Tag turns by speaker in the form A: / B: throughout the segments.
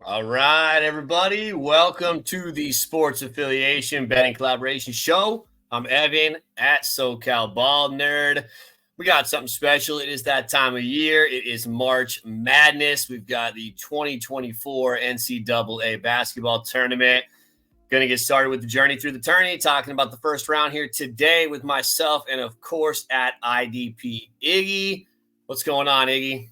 A: All right, everybody. Welcome to the Sports Affiliation Betting Collaboration Show. I'm Evan at SoCal Ball Nerd. We got something special. It is that time of year. It is March Madness. We've got the 2024 NCAA basketball tournament. Going to get started with the journey through the tourney, talking about the first round here today with myself and, of course, at IDP Iggy. What's going on, Iggy?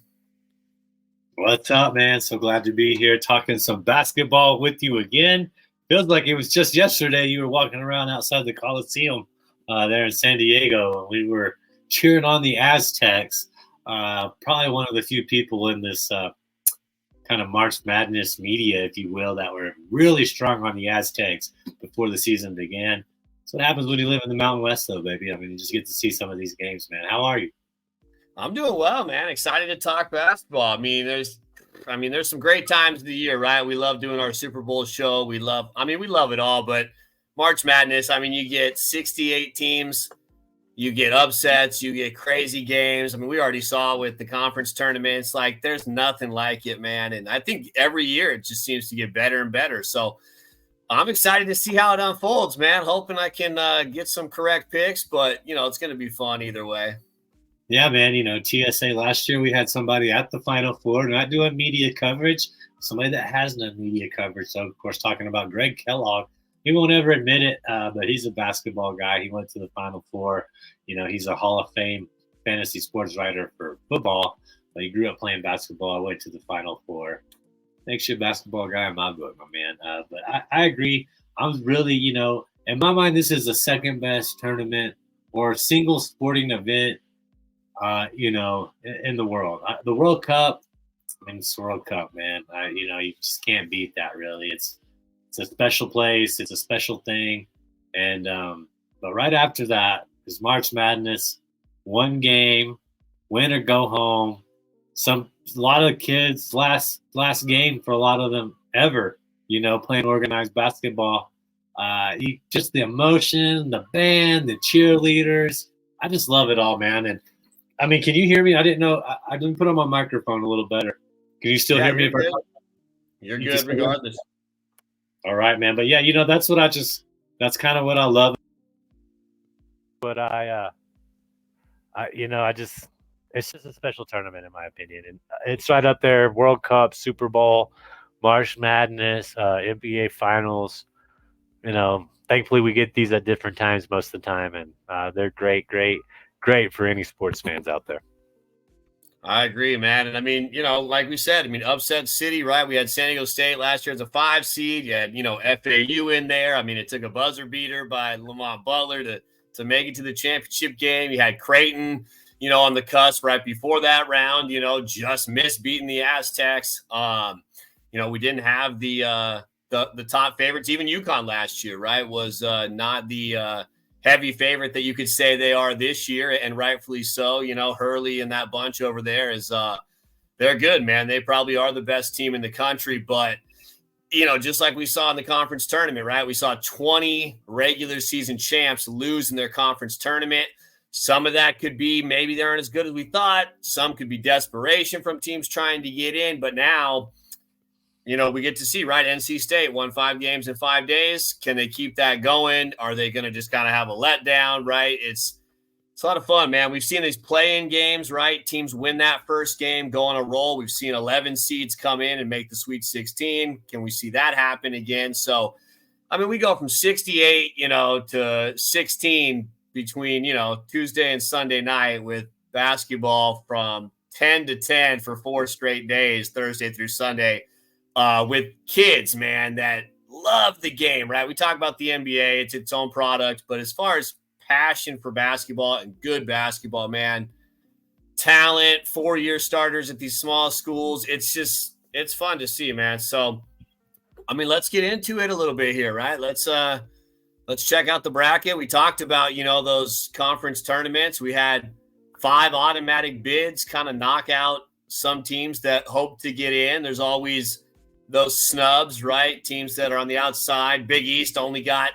B: What's up, man? So glad to be here talking some basketball with you again. Feels like it was just yesterday you were walking around outside the Coliseum there in San Diego, and we were cheering on the Aztecs. Probably one of the few people in this kind of March Madness media, if you will, that were really strong on the Aztecs before the season began. That's what happens when you live in the Mountain West, though, baby. I mean, you just get to see some of these games, man. How are you?
A: I'm doing well, man. Excited to talk basketball. There's some great times of the year, right? We love doing our Super Bowl show. We love it all, but March Madness, you get 68 teams, you get upsets, you get crazy games. We already saw with the conference tournaments, like there's nothing like it, man. And I think every year it just seems to get better and better. So I'm excited to see how it unfolds, man. Hoping I can get some correct picks, but it's going to be fun either way.
B: Yeah, man. TSA last year we had somebody at the Final Four not doing media coverage, somebody that has no media coverage. So, of course, talking about Greg Kellogg. He won't ever admit it, but he's a basketball guy. He went to the Final Four. He's a Hall of Fame fantasy sports writer for football, but he grew up playing basketball. Went to the Final Four. Makes you a basketball guy in my book, my man. But I agree. I'm really, in my mind, this is the second best tournament or single sporting event in the world. The World Cup, it's the World Cup, man. You just can't beat that, really. It's a special place. It's a special thing. And but right after that is March Madness. One game, win or go home. A lot of kids last game for a lot of them ever. Playing organized basketball. Just the emotion, the band, the cheerleaders. I just love it all, man. And can you hear me? I didn't know. I didn't put on my microphone a little better. Can you still hear me?
A: You're good regardless.
B: All right, man. But yeah, that's kind of what I love.
C: But it's just a special tournament in my opinion. And it's right up there, World Cup, Super Bowl, March Madness, NBA Finals. Thankfully we get these at different times most of the time, and they're great for any sports fans out there.
A: I agree, man. And like we said, upset city, right? We had San Diego State last year as a 5 seed. You had, FAU in there. It took a buzzer beater by Lamont Butler to make it to the championship game. You had Creighton, on the cusp right before that round, just missed beating the Aztecs. We didn't have the top favorites. Even UConn last year, right, was not the heavy favorite that you could say they are this year, and rightfully so. Hurley and that bunch over there is they're good, man. They probably are the best team in the country, but just like we saw in the conference tournament, right? We saw 20 regular season champs lose in their conference tournament. Some of that could be maybe they aren't as good as we thought. Some could be desperation from teams trying to get in, but now we get to see, right? NC State won 5 games in 5 days. Can they keep that going? Are they going to just kind of have a letdown, right? It's a lot of fun, man. We've seen these play-in games, right? Teams win that first game, go on a roll. We've seen 11 seeds come in and make the Sweet 16. Can we see that happen again? So, we go from 68, to 16 between, Tuesday and Sunday night with basketball from 10 to 10 for 4 straight days, Thursday through Sunday. With kids, man, that love the game, right? We talk about the NBA, it's its own product, but as far as passion for basketball and good basketball, man, talent, 4-year starters at these small schools, it's fun to see, man. So, let's get into it a little bit here, right? Let's check out the bracket. We talked about, those conference tournaments. We had 5 automatic bids kind of knock out some teams that hope to get in. There's always those snubs, right? Teams that are on the outside. Big East only got,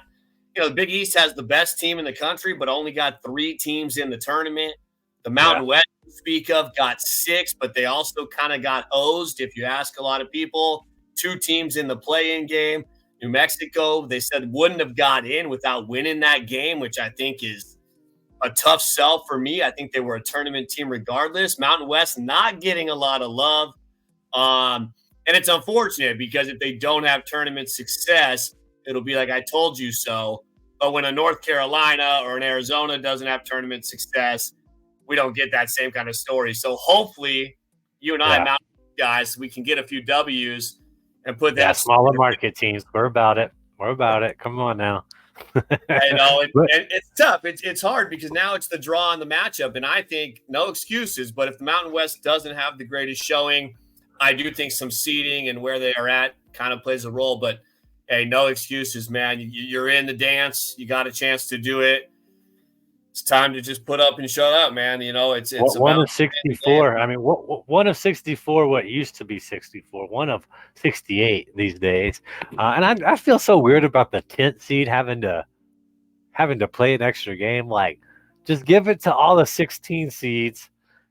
A: the Big East has the best team in the country, but only got 3 teams in the tournament. The Mountain West, to speak of, got 6, but they also kind of got hosed. If you ask a lot of people, 2 teams in the play-in game. New Mexico, they said wouldn't have got in without winning that game, which I think is a tough sell for me. I think they were a tournament team regardless. Mountain West not getting a lot of love. And it's unfortunate because if they don't have tournament success, it'll be like I told you so. But when a North Carolina or an Arizona doesn't have tournament success, we don't get that same kind of story. So hopefully, you and I, Mountain guys, we can get a few W's and put that.
C: Smaller market teams. We're about it. Come on now.
A: I know, and it's tough. It's hard because now it's the draw and the matchup, and I think no excuses. But if the Mountain West doesn't have the greatest showing, I do think some seeding and where they are at kind of plays a role. But hey, no excuses, man. You're in the dance. You got a chance to do it. It's time to just put up and shut up, man. It's
C: one of 64. I mean, one of 64. What used to be 64. One of 68 these days. And I feel so weird about the 10th seed having to play an extra game. Like, just give it to all the 16 seeds.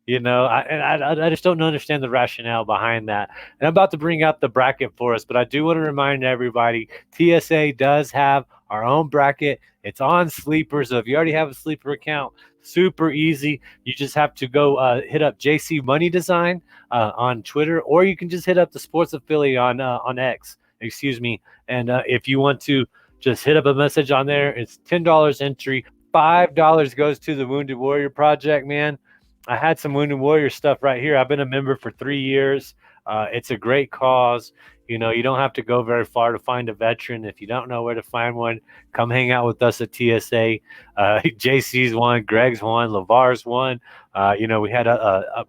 C: I just don't understand the rationale behind that. And I'm about to bring out the bracket for us, but I do want to remind everybody, TSA does have our own bracket. It's on Sleeper, so if you already have a Sleeper account, super easy. You just have to go hit up JC Money Design on Twitter, or you can just hit up the Sports Affiliate on X, and if you want to just hit up a message on there, it's $10 entry, $5 goes to the Wounded Warrior Project, man. I had some Wounded Warrior stuff right here. I've been a member for 3 years. It's a great cause. You don't have to go very far to find a veteran. If you don't know where to find one, come hang out with us at TSA. JC's one, Greg's one, LeVar's one. We had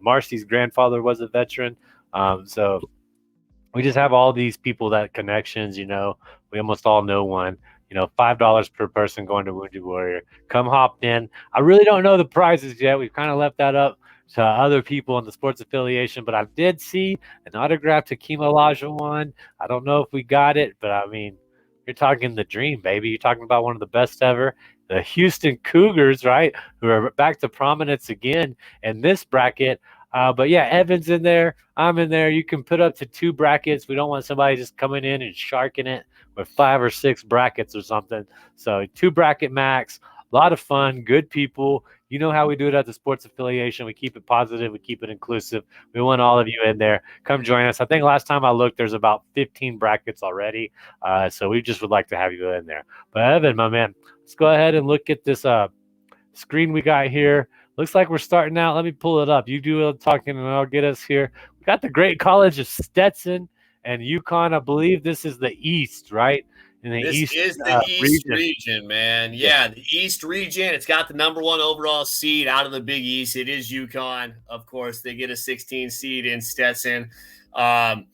C: Marcy's grandfather was a veteran. So we just have all these people that connections, we almost all know one. $5 per person going to Wounded Warrior. Come hop in. I really don't know the prizes yet. We've kind of left that up to other people in the sports affiliation, but I did see an autographed Hakeem Olajuwon one. I don't know if we got it, but I mean, you're talking the dream, baby. You're talking about one of the best ever. The Houston Cougars, right, who are back to prominence again in this bracket. But yeah, Evan's in there. I'm in there. You can put up to 2 brackets. We don't want somebody just coming in and sharking it with 5 or 6 brackets or something. So 2 bracket max, a lot of fun, good people. You know how we do it at the sports affiliation. We keep it positive. We keep it inclusive. We want all of you in there. Come join us. I think last time I looked, there's about 15 brackets already. So we just would like to have you in there. But Evan, my man, let's go ahead and look at this screen we got here. Looks like we're starting out. Let me pull it up. You do the talking and I'll get us here. We got the great college of Stetson and UConn. I believe this is the East, right?
A: This is the East region, man. Yeah, the East region. It's got the number 1 overall seed out of the Big East. It is UConn. Of course, they get a 16 seed in Stetson. I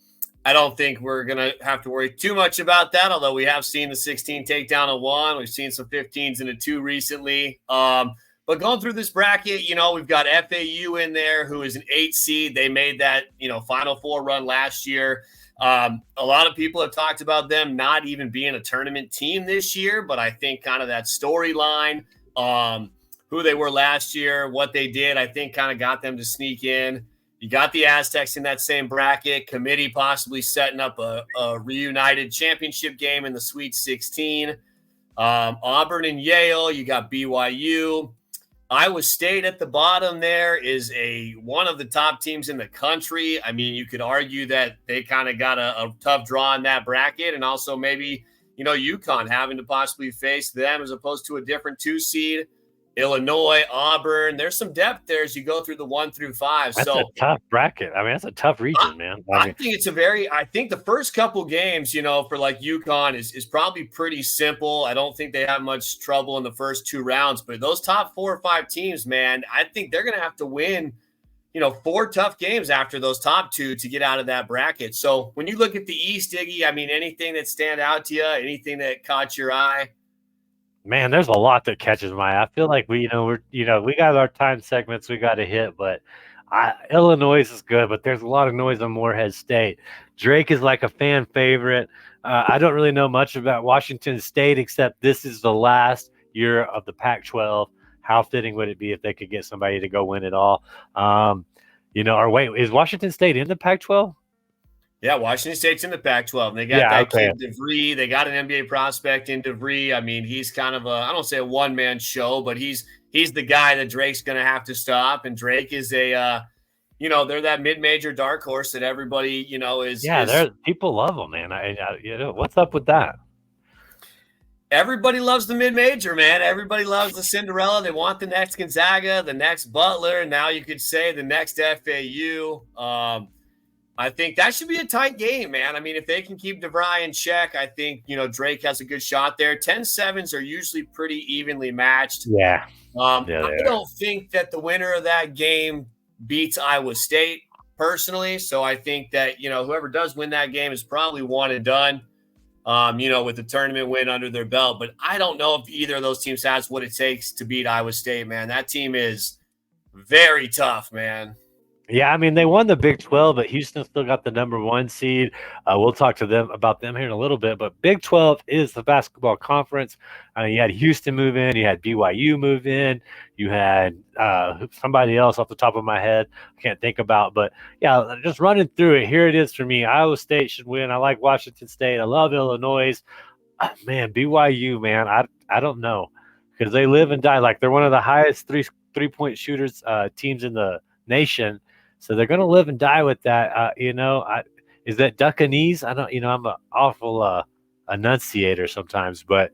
A: don't think we're going to have to worry too much about that, although we have seen the 16 take down a 1. We've seen some 15s and a 2 recently. But going through this bracket, we've got FAU in there, who is an 8 seed. They made that, Final Four run last year. A lot of people have talked about them not even being a tournament team this year, but I think kind of that storyline, who they were last year, what they did, I think kind of got them to sneak in. You got the Aztecs in that same bracket, committee possibly setting up a reunited championship game in the Sweet 16. Auburn and Yale, you got BYU. Iowa State at the bottom there is one of the top teams in the country. I mean, you could argue that they kind of got a tough draw in that bracket, and also maybe, UConn having to possibly face them as opposed to a different 2 seed. Illinois, Auburn. There's some depth there as you go through the 1 through 5.
C: That's a tough bracket. I mean, that's a tough region, man.
A: I think I think the first couple games, for like UConn is probably pretty simple. I don't think they have much trouble in the first 2 rounds, but those top 4 or 5 teams, man, I think they're going to have to win, 4 tough games after those top 2 to get out of that bracket. So when you look at the East, Iggy, I mean, anything that stand out to you, anything that caught your eye?
C: Man, there's a lot that catches my eye. I feel like we got our time segments we got to hit, but Illinois is good, but there's a lot of noise on Morehead State. Drake is like a fan favorite. I don't really know much about Washington State except this is the last year of the Pac-12. How fitting would it be if they could get somebody to go win it all? Or wait, is Washington State in the Pac-12?
A: Yeah, Washington State's in the Pac-12. They got that kid DeVry. They got an NBA prospect in DeVry. I mean, he's kind of I don't say a one-man show, but he's the guy that Drake's going to have to stop. And Drake is they're that mid-major dark horse that everybody, is.
C: Yeah, people love them, man. What's up with that?
A: Everybody loves the mid-major, man. Everybody loves the Cinderella. They want the next Gonzaga, the next Butler. Now you could say the next FAU. I think that should be a tight game, man. I mean, if they can keep DeVry in check, I think, Drake has a good shot there. 10-7s are usually pretty evenly matched.
C: Yeah.
A: I don't think that the winner of that game beats Iowa State personally. So I think that, whoever does win that game is probably one and done, with the tournament win under their belt. But I don't know if either of those teams has what it takes to beat Iowa State, man. That team is very tough, man.
C: Yeah, I mean, they won the Big 12, but Houston still got the number 1 seed. We'll talk to them about them here in a little bit, but Big 12 is the basketball conference. You had Houston move in, you had BYU move in, you had somebody else off the top of my head I can't think about, but yeah, just running through it. Here it is for me. Iowa State should win. I like Washington State. I love Illinois. Man, BYU, man, I don't know, because they live and die. Like, they're one of the highest three-point shooters teams in the nation. So they're going to live and die with that. Is that duck a knees? I don't, I'm an awful enunciator sometimes, but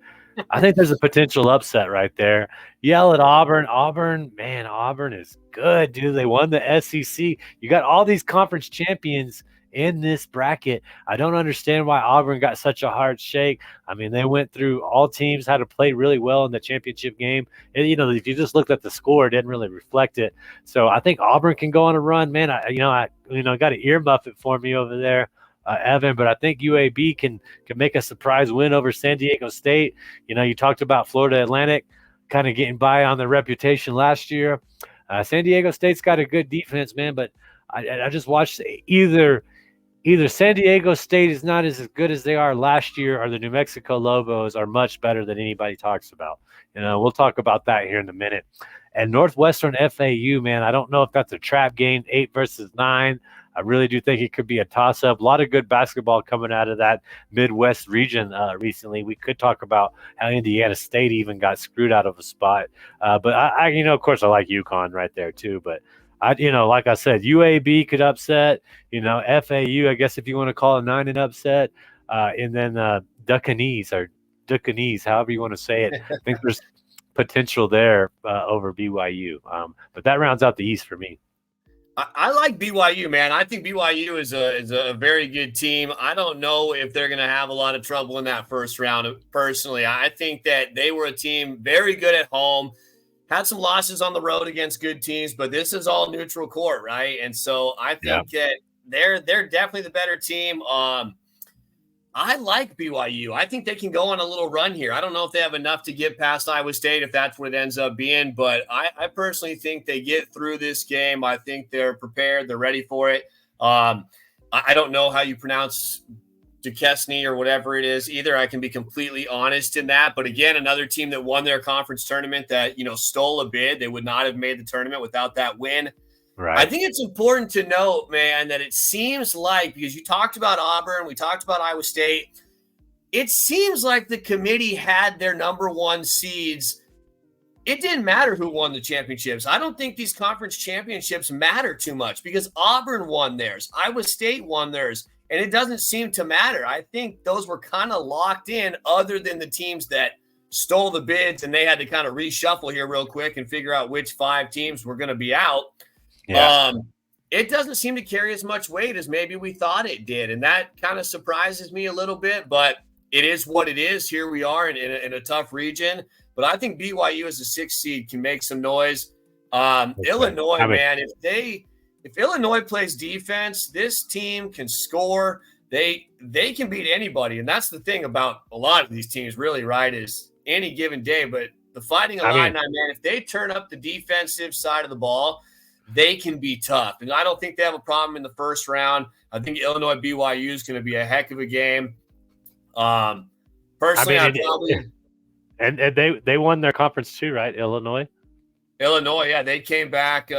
C: I think there's a potential upset right there. Yell at Auburn. Auburn is good, dude. They won the SEC. You got all these conference champions in this bracket. I don't understand why Auburn got such a hard shake. I mean, they went through all teams, had to play really well in the championship game. And, if you just looked at the score, it didn't really reflect it. So I think Auburn can go on a run, man. I got to earmuff it for me over there, Evan, but I think UAB can make a surprise win over San Diego State. You talked about Florida Atlantic kind of getting by on their reputation last year. San Diego State's got a good defense, man, but I just watched either San Diego State is not as good as they are last year, or the New Mexico Lobos are much better than anybody talks about. We'll talk about that here in a minute. And Northwestern FAU, man, I don't know if that's a trap game, 8 versus 9. I really do think it could be a toss-up. A lot of good basketball coming out of that Midwest region recently. We could talk about how Indiana State even got screwed out of a spot. But I of course, I like UConn right there too. But like I said, UAB could upset, FAU, I guess if you want to call it 9 and upset, and then Duckanese, however you want to say it. I think there's potential there over BYU. But that rounds out the East for me.
A: I like BYU, man. I think BYU is a very good team. I don't know if they're going to have a lot of trouble in that first round. Personally, I think that they were a team very good at home. Had some losses on the road against good teams, but this is all neutral court, right? And so I think that they're definitely the better team. I like BYU. I think they can go on a little run here. I don't know if they have enough to get past Iowa State, if that's what it ends up being, but I personally think they get through this game. I think they're prepared. They're ready for it. I don't know how you pronounce Duquesne or whatever it is either. I can be completely honest in that. But again, another team that won their conference tournament that, stole a bid. They would not have made the tournament without that win.
C: Right.
A: I think it's important to note, man, that it seems like, because you talked about Auburn, we talked about Iowa State, it seems like the committee had their number 1 seeds. It didn't matter who won the championships. I don't think these conference championships matter too much because Auburn won theirs. Iowa State won theirs. And it doesn't seem to matter. I think those were kind of locked in, other than the teams that stole the bids, and they had to kind of reshuffle here real quick and figure out which 5 teams were going to be out. Yeah. It doesn't seem to carry as much weight as maybe we thought it did. And that kind of surprises me a little bit, but it is what it is. Here we are in a tough region. But I think BYU as a 6th seed can make some noise. Illinois, man, if Illinois plays defense, this team can score. They can beat anybody. And that's the thing about a lot of these teams, really, right, is any given day. But the Fighting Illini, man, if they turn up the defensive side of the ball, they can be tough. And I don't think they have a problem in the first round. I think Illinois BYU is going to be a heck of a game. Personally,
C: and they won their conference too, right? Illinois,
A: yeah, they came back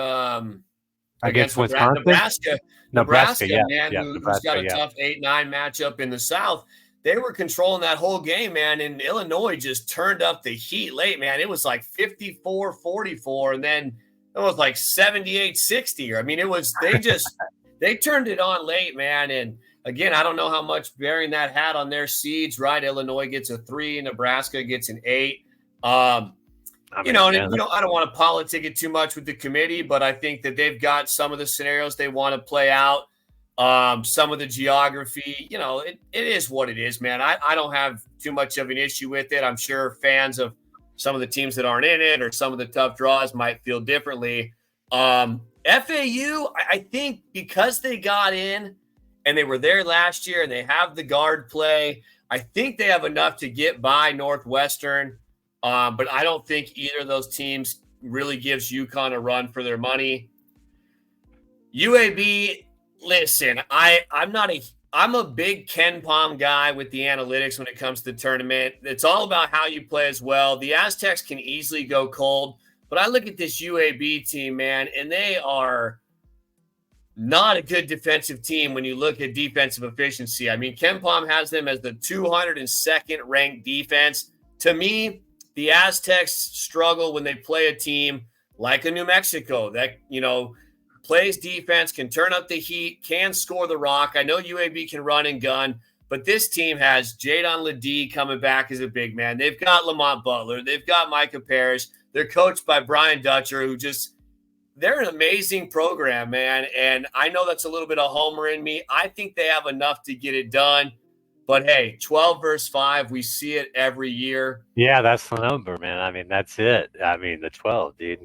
A: against
C: Wisconsin?
A: Nebraska. Nebraska,
C: yeah,
A: man,
C: yeah,
A: who's got
C: Nebraska,
A: a
C: yeah.
A: tough 8-9 matchup in the South. They were controlling that whole game, man, and Illinois just turned up the heat late, man. It was like 54-44, and then it was like 78-60. I mean, they turned it on late, man. And again, I don't know how much bearing that had on their seeds, right? Illinois gets a 3, Nebraska gets an 8. I don't want to politic it too much with the committee, but I think that they've got some of the scenarios they want to play out. Some of the geography, it is what it is, man. I don't have too much of an issue with it. I'm sure fans of some of the teams that aren't in it or some of the tough draws might feel differently. FAU, I think because they got in and they were there last year and they have the guard play, I think they have enough to get by Northwestern. But I don't think either of those teams really gives UConn a run for their money. UAB, listen, I'm a big Ken Pom guy with the analytics when it comes to the tournament. It's all about how you play as well. The Aztecs can easily go cold, but I look at this UAB team, man, and they are not a good defensive team when you look at defensive efficiency. I mean, Ken Pom has them as the 202nd ranked defense. To me, the Aztecs struggle when they play a team like a New Mexico that, plays defense, can turn up the heat, can score the rock. I know UAB can run and gun, but this team has Jadon Ledee coming back as a big man. They've got Lamont Butler. They've got Micah Parrish. They're coached by Brian Dutcher, they're an amazing program, man. And I know that's a little bit of homer in me. I think they have enough to get it done. But hey, 12 versus 5, we see it every year.
C: Yeah, that's the number, man. I mean, that's it. I mean, the 12, dude,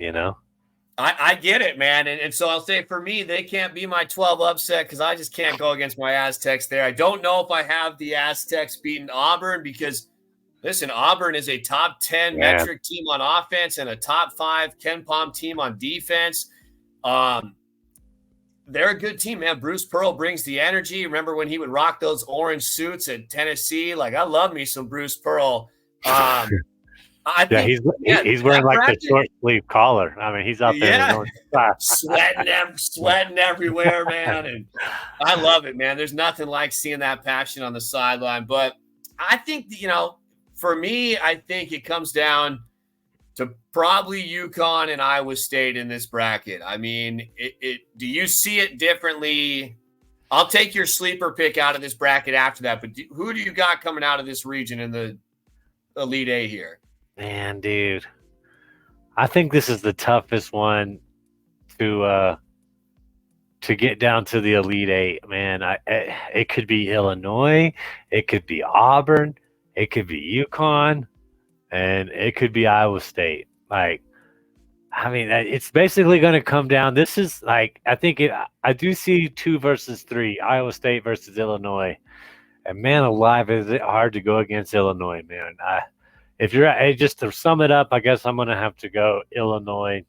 A: I get it, man. And so I'll say for me, they can't be my 12 upset because I just can't go against my Aztecs there. I don't know if I have the Aztecs beating Auburn because, listen, Auburn is a top 10 metric team on offense and a top 5 Ken Pom team on defense. They're a good team, man. Bruce Pearl brings the energy. Remember when he would rock those orange suits at Tennessee? Like, I love me some Bruce Pearl. I think
C: he's wearing like the short sleeve collar. I mean, he's out there
A: sweating everywhere, man. And I love it, man. There's nothing like seeing that passion on the sideline. But I think, for me, I think it comes down to probably UConn and Iowa State in this bracket. I mean, do you see it differently? I'll take your sleeper pick out of this bracket after that. But who do you got coming out of this region in the Elite Eight here?
C: Man, dude, I think this is the toughest one to get down to the Elite Eight. Man, it could be Illinois, it could be Auburn, it could be UConn, and it could be Iowa State. Like, I mean, it's basically going to come down. This is like, I do see 2 versus 3, Iowa State versus Illinois, and man alive, is it hard to go against Illinois, man. If you're just to sum it up, I guess I'm going to have to go Illinois,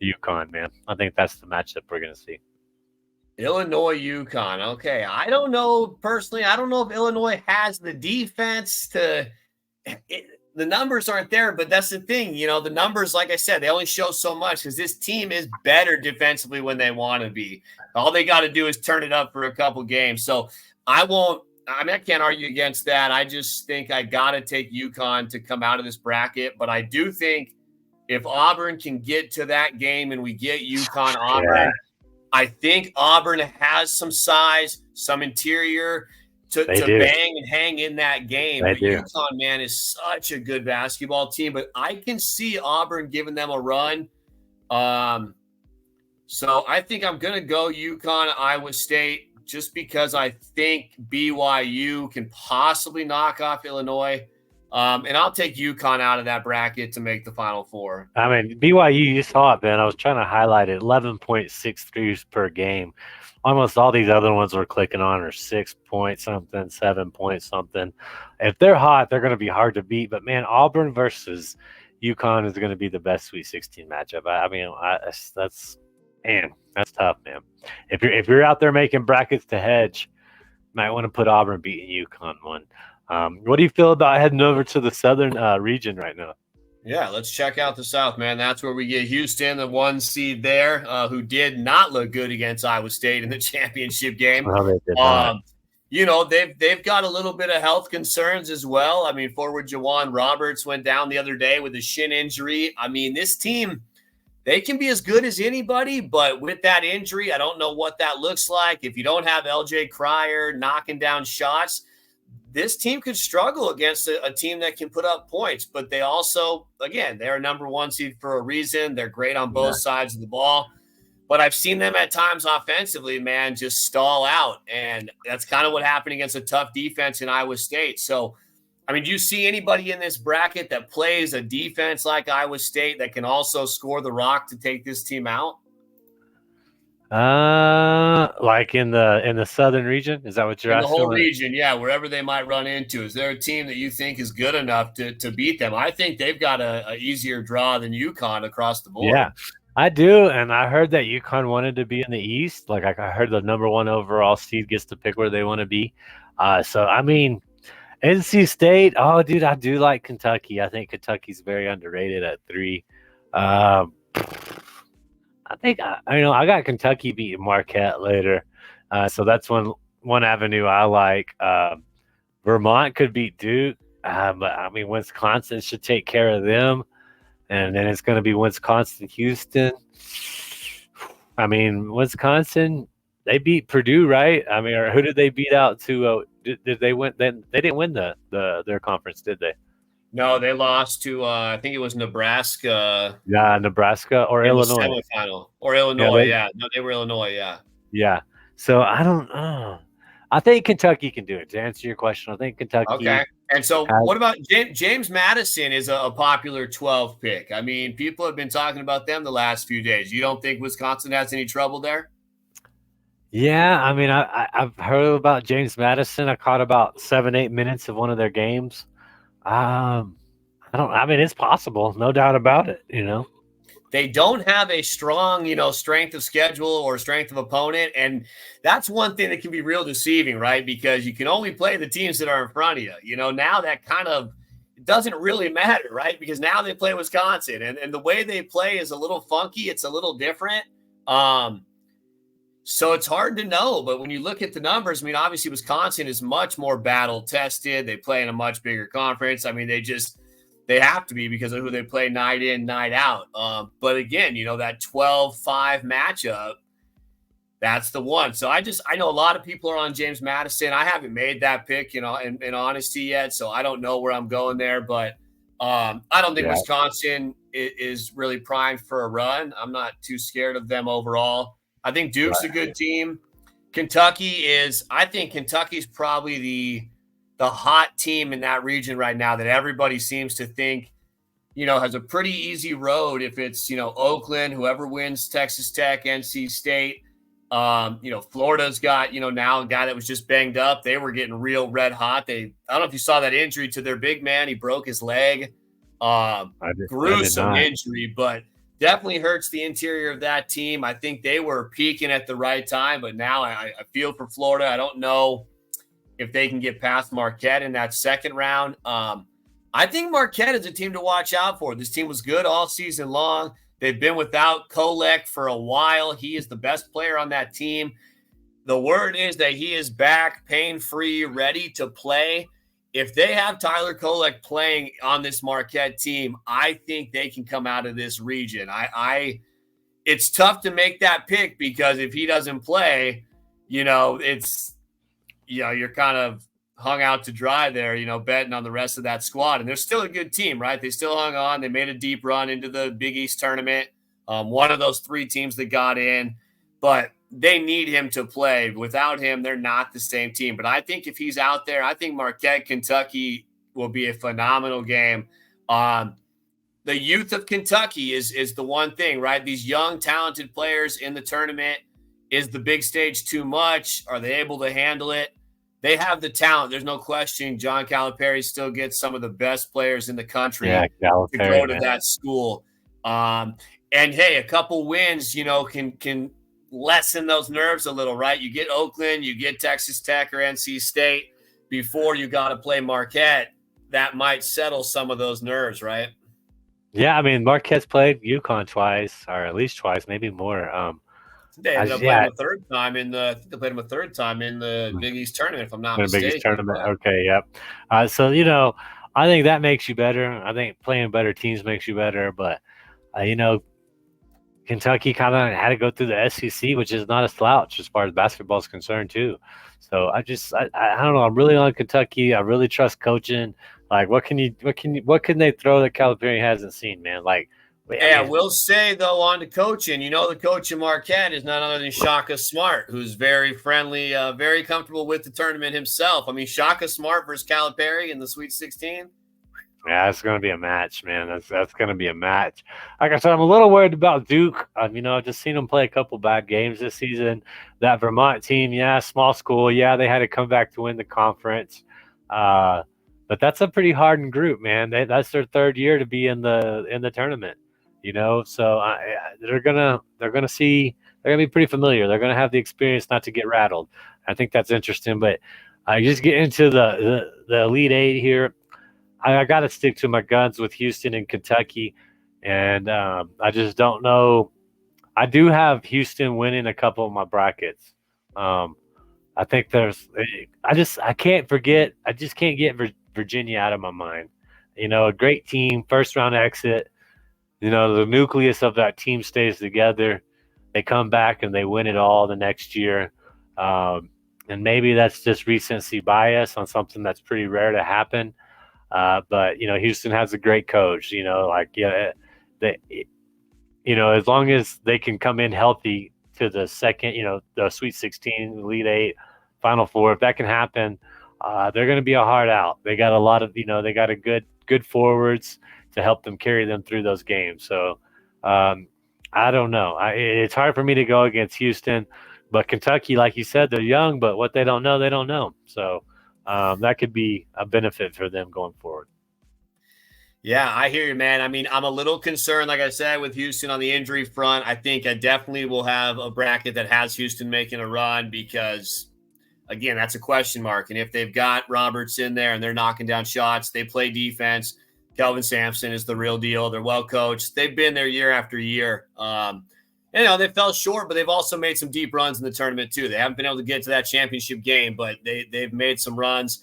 C: UConn, man. I think that's the matchup we're going to see.
A: Illinois, UConn. Okay. I don't know personally. I don't know if Illinois has the defense the numbers aren't there, but that's the thing. The numbers, like I said, they only show so much because this team is better defensively when they want to be. All they got to do is turn it up for a couple games. So I can't argue against that. I just think I got to take UConn to come out of this bracket. But I do think if Auburn can get to that game and we get UConn Auburn, I think Auburn has some size, some interior to bang and hang in that game. But UConn, man, is such a good basketball team. But I can see Auburn giving them a run. So I think I'm going to go UConn, Iowa State, just because I think BYU can possibly knock off Illinois. And I'll take UConn out of that bracket to make the Final Four.
C: I mean, BYU, you saw it, man. I was trying to highlight it, 11.63 per game. Almost all these other ones we're clicking on are 6 point something, 7 point something. If they're hot, they're going to be hard to beat. But, man, Auburn versus UConn is going to be the best Sweet 16 matchup. That's tough, man. If you're out there making brackets to hedge, might want to put Auburn beating UConn one. What do you feel about heading over to the southern region right now?
A: Yeah, let's check out the South, man. That's where we get Houston, the 1 seed there, who did not look good against Iowa State in the championship game.
C: Well, they did not.
A: They've got a little bit of health concerns as well. I mean, forward Jawan Roberts went down the other day with a shin injury. I mean, this team, they can be as good as anybody, but with that injury, I don't know what that looks like. If you don't have LJ Cryer knocking down shots, this team could struggle against a team that can put up points. But they also, again, they're a number 1 seed for a reason. They're great on both sides of the ball. But I've seen them at times offensively, man, just stall out. And that's kind of what happened against a tough defense in Iowa State. So, I mean, do you see anybody in this bracket that plays a defense like Iowa State that can also score the rock to take this team out?
C: Like in the southern region, is that what you're asking?
A: The whole region, yeah, wherever they might run into. Is there a team that you think is good enough to beat them? I think they've got a easier draw than UConn across the board.
C: Yeah, I do, and I heard that UConn wanted to be in the East. Like I heard the number 1 overall seed gets to pick where they want to be. So I mean, NC State. Oh, dude, I do like Kentucky. I think Kentucky's very underrated at 3. I think I got Kentucky beating Marquette later, so that's one avenue I like. Vermont could beat Duke, but I mean Wisconsin should take care of them, and then it's going to be Wisconsin, Houston. I mean Wisconsin, they beat Purdue, right? I mean, or who did they beat out to? Did they win? Then they didn't win their conference, did they?
A: No, they lost to I think it was Nebraska.
C: Yeah, Nebraska or Illinois.
A: Semifinal. Or Illinois, No, they were Illinois, yeah.
C: Yeah. So I don't know. I think Kentucky can do it. To answer your question, I think Kentucky.
A: Okay. And so what about James Madison is a popular 12 pick. I mean, people have been talking about them the last few days. You don't think Wisconsin has any trouble there?
C: Yeah, I mean, I've heard about James Madison. I caught about 7-8 minutes of one of their games. I mean, it's possible, no doubt about it.
A: They don't have a strong, strength of schedule or strength of opponent. And that's one thing that can be real deceiving, right? Because you can only play the teams that are in front of you. Now that kind of doesn't really matter, right? Because now they play Wisconsin and the way they play is a little funky. It's a little different. So it's hard to know. But when you look at the numbers, I mean, obviously Wisconsin is much more battle tested. They play in a much bigger conference. I mean, they have to be because of who they play night in, night out. But again, that 12-5 matchup, that's the one. So I know a lot of people are on James Madison. I haven't made that pick, in honesty yet. So I don't know where I'm going there, but I don't think Wisconsin is really primed for a run. I'm not too scared of them overall. I think Duke's a good team. I think Kentucky's probably the hot team in that region right now that everybody seems to think, has a pretty easy road. If it's, Oakland, whoever wins Texas Tech, NC State, Florida's got, now a guy that was just banged up. They were getting real red hot. I don't know if you saw that injury to their big man. He broke his leg. Gruesome injury, but definitely hurts the interior of that team. I think they were peaking at the right time, but now I feel for Florida. I don't know if they can get past Marquette in that second round. I think Marquette is a team to watch out for. This team was good all season long. They've been without Kolek for a while. He is the best player on that team. The word is that he is back, pain-free, ready to play. If they have Tyler Kolek playing on this Marquette team, I think they can come out of this region. It's tough to make that pick because if he doesn't play, you're kind of hung out to dry there, betting on the rest of that squad. And they're still a good team, right? They still hung on. They made a deep run into the Big East tournament. One of those 3 teams that got in. But they need him to play. Without him, they're not the same team. But I think if he's out there, I think Marquette, Kentucky will be a phenomenal game. The youth of Kentucky is the one thing, right? These young, talented players in the tournament. Is the big stage too much? Are they able to handle it? They have the talent. There's no question. John Calipari still gets some of the best players in the country to go to that school. And hey, a couple wins, can lessen those nerves a little, right? You get Oakland, you get Texas Tech or NC State before you got to play Marquette. That might settle some of those nerves, right?
C: Yeah, I mean, Marquette's played UConn twice, or at least twice, maybe more.
A: They ended up playing him a third time in the. I think they played him a third time in the Big East tournament, if I'm not
C: in the Big East
A: mistaken.
C: tournament.
A: But
C: Okay, yep. So I think that makes you better. I think playing better teams makes you better. But Kentucky kind of had to go through the SEC, which is not a slouch as far as basketball is concerned, too. So I don't know. I'm really on Kentucky. I really trust coaching. Like, what can they throw that Calipari hasn't seen, man? Like,
A: yeah, we'll say though on to coaching. The coach of Marquette is none other than Shaka Smart, who's very friendly, very comfortable with the tournament himself. I mean, Shaka Smart versus Calipari in the Sweet 16.
C: Yeah, it's going to be a match, man. That's going to be a match. Like I said, I'm a little worried about Duke. I've just seen them play a couple bad games this season. That Vermont team, yeah, small school, yeah, they had to come back to win the conference. But that's a pretty hardened group, man. That's their third year to be in the tournament. So they're gonna be pretty familiar. They're gonna have the experience not to get rattled. I think that's interesting. But I just get into the Elite Eight here. I got to stick to my guns with Houston and Kentucky, and I just don't know. I do have Houston winning a couple of my brackets. Um, I think I can't forget. I just can't get Virginia out of my mind. A great team, first round exit. The nucleus of that team stays together. They come back and they win it all the next year. And maybe that's just recency bias on something that's pretty rare to happen. But Houston has a great coach. They, as long as they can come in healthy to the second, the Sweet 16, Elite Eight, Final Four, if that can happen, they're going to be a hard out. They got a lot of, they got a good forwards to help them carry them through those games. So I don't know. It's hard for me to go against Houston, but Kentucky, like you said, they're young, but what they don't know, they don't know. So that could be a benefit for them going forward.
A: Yeah, I hear you, man. I mean, I'm a little concerned, like I said, with Houston on the injury front. I think I definitely will have a bracket that has Houston making a run because, again, that's a question mark. And if they've got Roberts in there and they're knocking down shots, they play defense. Kelvin Sampson is the real deal. They're well coached. They've been there year after year. They fell short, but they've also made some deep runs in the tournament too. They haven't been able to get to that championship game, but they've made some runs.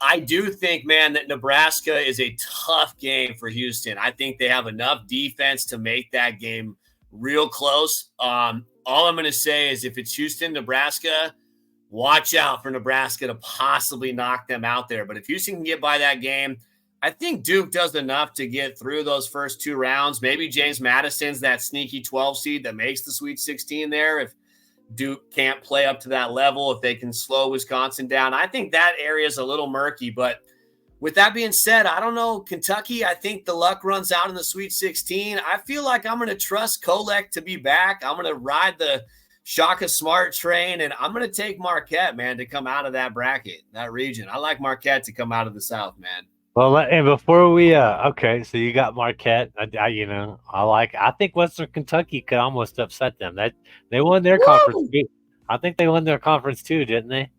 A: I do think, man, that Nebraska is a tough game for Houston. I think they have enough defense to make that game real close. All I'm going to say is if it's Houston, Nebraska, watch out for Nebraska to possibly knock them out there. But if Houston can get by that game, I think Duke does enough to get through those first two rounds. Maybe James Madison's that sneaky 12 seed that makes the Sweet 16 there. If Duke can't play up to that level, if they can slow Wisconsin down. I think that area is a little murky, but with that being said, I don't know. Kentucky, I think the luck runs out in the Sweet 16. I feel like I'm going to trust Kolek to be back. I'm going to ride the Shaka Smart train, and I'm going to take Marquette, man, to come out of that bracket, that region. I like Marquette to come out of the South, man.
C: Well, and before we, okay, so you got Marquette. I think Western Kentucky could almost upset them. That they won their conference. I think they won their conference too, didn't they?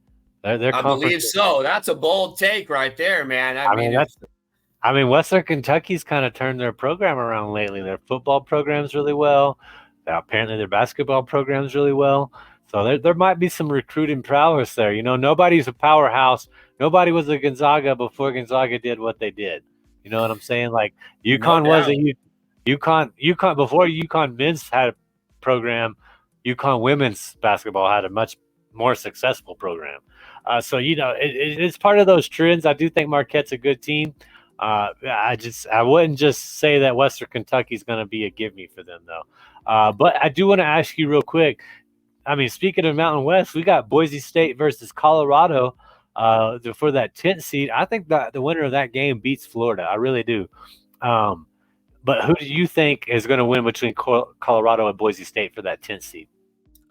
C: Their
A: I believe so. That's a bold take right there, man.
C: I mean, Western Kentucky's kind of turned their program around lately. Their football program's really well. Apparently, their basketball program's really well. So there might be some recruiting prowess there. Nobody's a powerhouse. Nobody was a Gonzaga before Gonzaga did what they did. You know what I'm saying? Like UConn wasn't UConn before UConn men's had a program. UConn women's basketball had a much more successful program. So it's part of those trends. I do think Marquette's a good team. I wouldn't just say that Western Kentucky's going to be a give me for them though. But I do want to ask you real quick. I mean, speaking of Mountain West, we got Boise State versus Colorado for that 10th seed. I think that the winner of that game beats Florida. I really do. But who do you think is going to win between Colorado and Boise State for that 10th seed?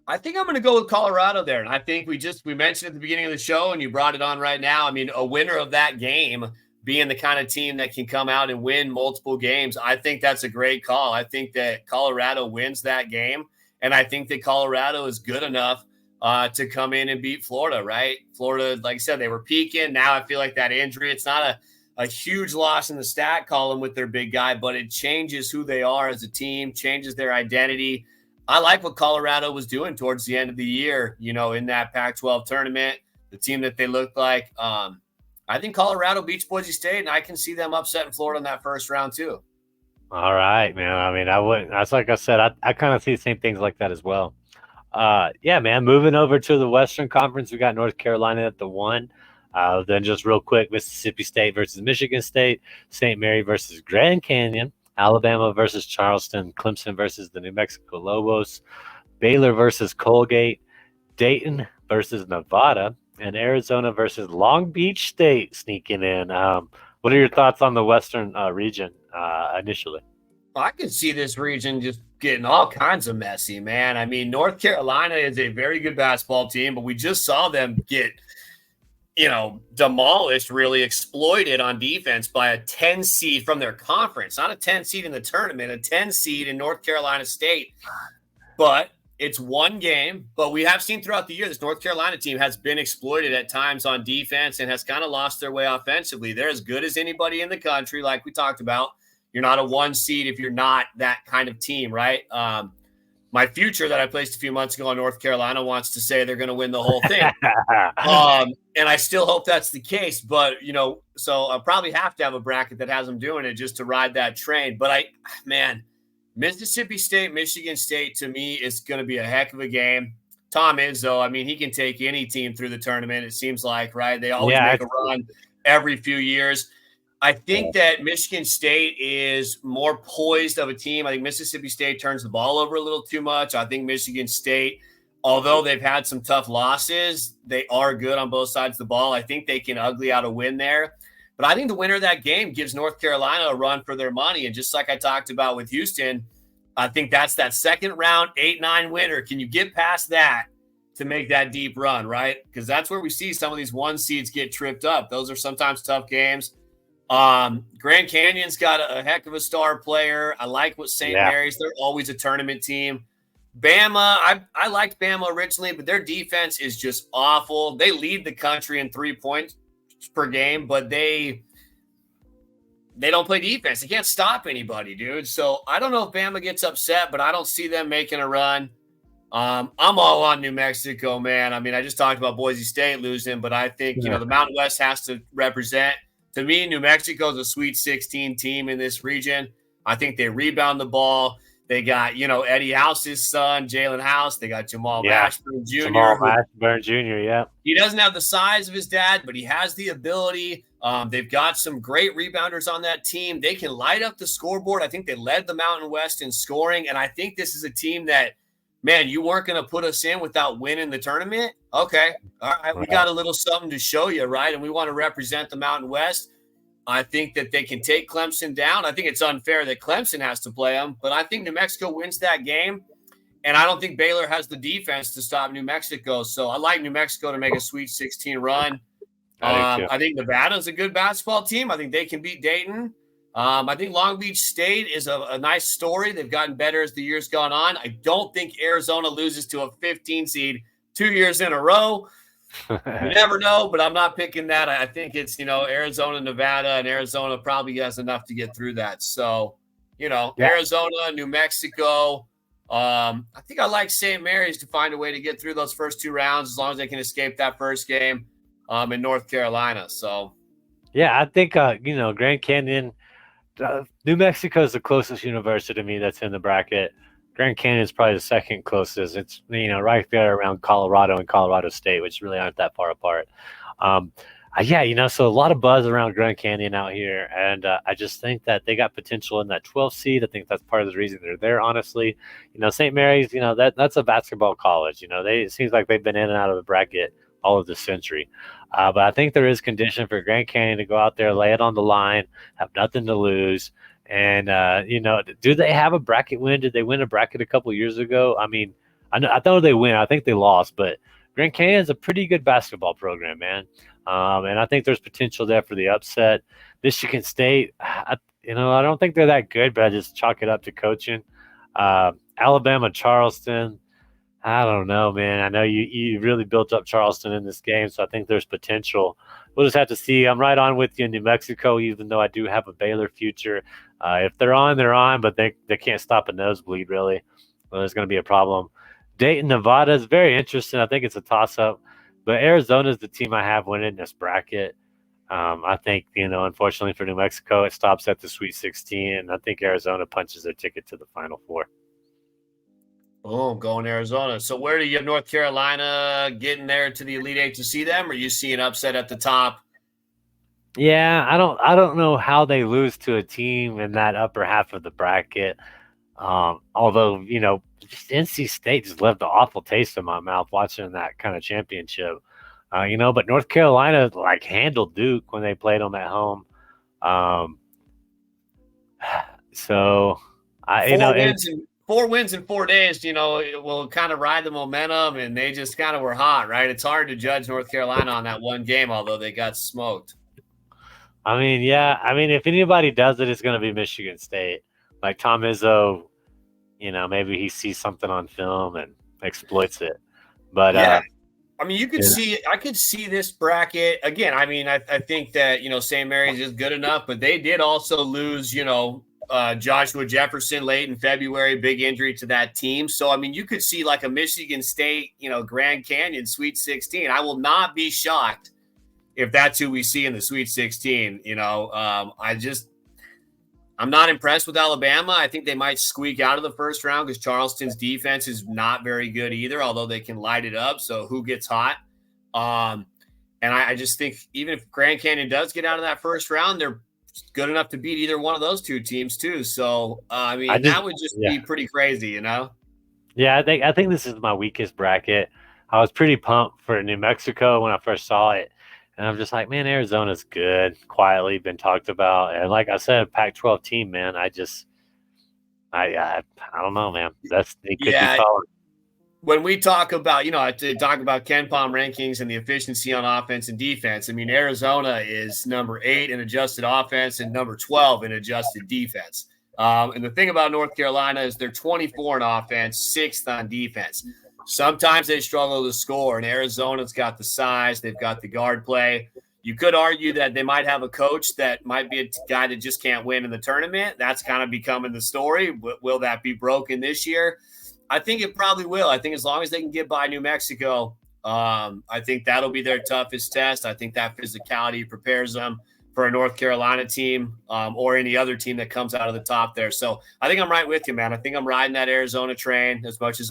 A: I think I'm going to go with Colorado there. And I think we mentioned at the beginning of the show, and you brought it on right now. I mean, a winner of that game being the kind of team that can come out and win multiple games, I think that's a great call. I think that Colorado wins that game. And I think that Colorado is good enough to come in and beat Florida, right? Florida, like I said, they were peaking. Now I feel like that injury, it's not a huge loss in the stat column with their big guy, but it changes who they are as a team, changes their identity. I like what Colorado was doing towards the end of the year, in that Pac-12 tournament, the team that they looked like. I think Colorado beats Boise State, and I can see them upsetting Florida in that first round too.
C: All right, man. I mean, I wouldn't. That's like I said. I kind of see the same things like that as well. Yeah, man. Moving over to the Western Conference, we got North Carolina at the 1. Then just real quick, Mississippi State versus Michigan State, St. Mary versus Grand Canyon, Alabama versus Charleston, Clemson versus the New Mexico Lobos, Baylor versus Colgate, Dayton versus Nevada, and Arizona versus Long Beach State sneaking in. What are your thoughts on the Western region initially?
A: I could see this region just getting all kinds of messy, man. I mean, North Carolina is a very good basketball team, but we just saw them get, demolished, really exploited on defense by a 10 seed from their conference, not a 10 seed in the tournament, a 10 seed in North Carolina State. But it's one game, but we have seen throughout the year this North Carolina team has been exploited at times on defense and has kind of lost their way offensively. They're as good as anybody in the country, like we talked about. You're not a 1 seed if you're not that kind of team, right? My future that I placed a few months ago on North Carolina wants to say they're going to win the whole thing. And I still hope that's the case. But, so I'll probably have to have a bracket that has them doing it just to ride that train. But Mississippi State, Michigan State, to me, is going to be a heck of a game. Tom Izzo, I mean, he can take any team through the tournament, it seems like, right? They always make a run every few years. I think that Michigan State is more poised of a team. I think Mississippi State turns the ball over a little too much. I think Michigan State, although they've had some tough losses, they are good on both sides of the ball. I think they can ugly out a win there. But I think the winner of that game gives North Carolina a run for their money. And just like I talked about with Houston, I think that's that second round 8-9 winner. Can you get past that to make that deep run, right? Because that's where we see some of these 1 seeds get tripped up. Those are sometimes tough games. Grand Canyon's got a heck of a star player. I like what St. Mary's. They're always a tournament team. Bama, I liked Bama originally, but their defense is just awful. They lead the country in 3 points per game, but they don't play defense. They can't stop anybody, dude. So I don't know if Bama gets upset, but I don't see them making a run. I'm all on New Mexico, man. I mean, I just talked about Boise State losing, but I think, the Mountain West has to represent. To me, New Mexico is a Sweet 16 team in this region. I think they rebound the ball. They got, Eddie House's son, Jalen House. They got Jamal Mashburn Jr.
C: Jamal Mashburn Jr., yeah.
A: He doesn't have the size of his dad, but he has the ability. They've got some great rebounders on that team. They can light up the scoreboard. I think they led the Mountain West in scoring, and I think this is a team that, man, you weren't going to put us in without winning the tournament? Okay. All right. We got a little something to show you, right? And we want to represent the Mountain West. I think that they can take Clemson down. I think it's unfair that Clemson has to play them, but I think New Mexico wins that game, and I don't think Baylor has the defense to stop New Mexico. So I like New Mexico to make a Sweet 16 run. I think Nevada's a good basketball team. I think they can beat Dayton. I think Long Beach State is a nice story. They've gotten better as the year's gone on. I don't think Arizona loses to a 15 seed 2 years in a row. You never know, but I'm not picking that. I think it's, Arizona, Nevada, and Arizona probably has enough to get through that. So, Arizona, New Mexico. I think I like St. Mary's to find a way to get through those first 2 rounds as long as they can escape that first game in North Carolina. So,
C: yeah, I think, Grand Canyon, New Mexico is the closest university to me that's in the bracket. Grand Canyon is probably the second closest. It's, right there around Colorado and Colorado State, which really aren't that far apart. So a lot of buzz around Grand Canyon out here. And I just think that they got potential in that 12 seed. I think that's part of the reason they're there, honestly. St. Mary's, that's a basketball college. It seems like they've been in and out of the bracket all of this century. But I think there is condition for Grand Canyon to go out there, lay it on the line, have nothing to lose. And, do they have a bracket win? Did they win a bracket a couple years ago? I mean, I thought they win. I think they lost, but Grand Canyon is a pretty good basketball program, man. And I think there's potential there for the upset. Michigan State, I don't think they're that good, but I just chalk it up to coaching. Alabama, Charleston. I don't know, man. I know you really built up Charleston in this game, so I think there's potential. We'll just have to see. I'm right on with you in New Mexico, even though I do have a Baylor future. If they're on, they're on, but they can't stop a nosebleed, really. Well, there's going to be a problem. Dayton, Nevada is very interesting. I think it's a toss up, but Arizona is the team I have winning this bracket. I think, unfortunately for New Mexico, it stops at the Sweet 16, and I think Arizona punches their ticket to the Final Four.
A: Oh, going Arizona. So where do you have North Carolina getting there to the Elite Eight to see them? Or you see an upset at the top?
C: Yeah, I don't know how they lose to a team in that upper half of the bracket. Although, just NC State just left an awful taste in my mouth watching that kind of championship. But North Carolina like handled Duke when they played them at home. Um, so I, you know, it,
A: 4 wins in 4 days, it will kind of ride the momentum, and they just kind of were hot, right? It's hard to judge North Carolina on that one game, although they got smoked.
C: yeah. If anybody does it, it's going to be Michigan State. Like Tom Izzo, maybe he sees something on film and exploits it. But
A: yeah, you could see. I could see this bracket again. I think that St. Mary's is good enough, but they did also lose. Joshua Jefferson late in February, big injury to that team. So you could see like a Michigan State, Grand Canyon Sweet 16. I will not be shocked if that's who we see in the Sweet 16. I'm not impressed with Alabama. I think they might squeak out of the first round because Charleston's defense is not very good either, although they can light it up. So who gets hot? And I just think even if Grand Canyon does get out of that first round, they're good enough to beat either one of those two teams too. So, that would just be pretty crazy,
C: Yeah, I think this is my weakest bracket. I was pretty pumped for New Mexico when I first saw it. And I'm just like, man, Arizona's good, quietly been talked about. And like I said, Pac-12 team, man, I don't know, man. It could be solid.
A: When we talk about, to talk about KenPom rankings and the efficiency on offense and defense, Arizona is number 8 in adjusted offense and number 12 in adjusted defense. And the thing about North Carolina is they're 24 in offense, 6th on defense. Sometimes they struggle to score, and Arizona's got the size. They've got the guard play. You could argue that they might have a coach that might be a guy that just can't win in the tournament. That's kind of becoming the story. Will that be broken this year? I think it probably will. I think as long as they can get by New Mexico, I think that'll be their toughest test. I think that physicality prepares them for a North Carolina team or any other team that comes out of the top there. So I think I'm right with you, man. I think I'm riding that Arizona train as much as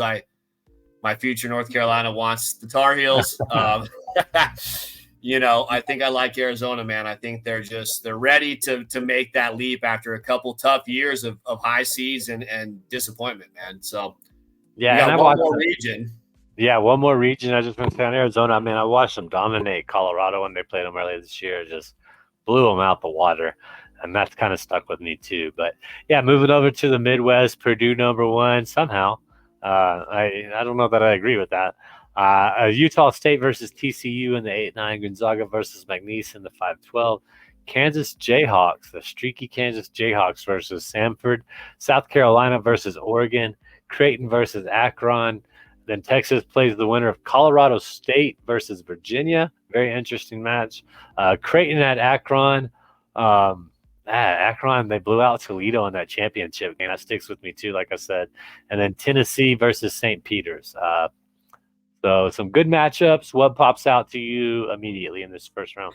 A: my future North Carolina wants the Tar Heels. I think I like Arizona, man. I think they're ready to make that leap after a couple tough years of high seas and disappointment, man. So
C: yeah, and
A: one more region.
C: Yeah, one more region. I just want to say on Arizona. I watched them dominate Colorado when they played them earlier this year. Just blew them out the water. And that's kind of stuck with me too. But yeah, moving over to the Midwest, Purdue #1 somehow. I don't know that I agree with that. Utah State versus TCU in the 8-9, Gonzaga versus McNeese in the 5-12, Kansas Jayhawks, the streaky Kansas Jayhawks versus Samford, South Carolina versus Oregon, Creighton versus Akron. Then Texas plays the winner of Colorado State versus Virginia. Very interesting match. Creighton at Akron. Akron, they blew out Toledo in that championship game. That sticks with me too, like I said. And then Tennessee versus St. Peter's. So some good matchups. What pops out to you immediately in this first round?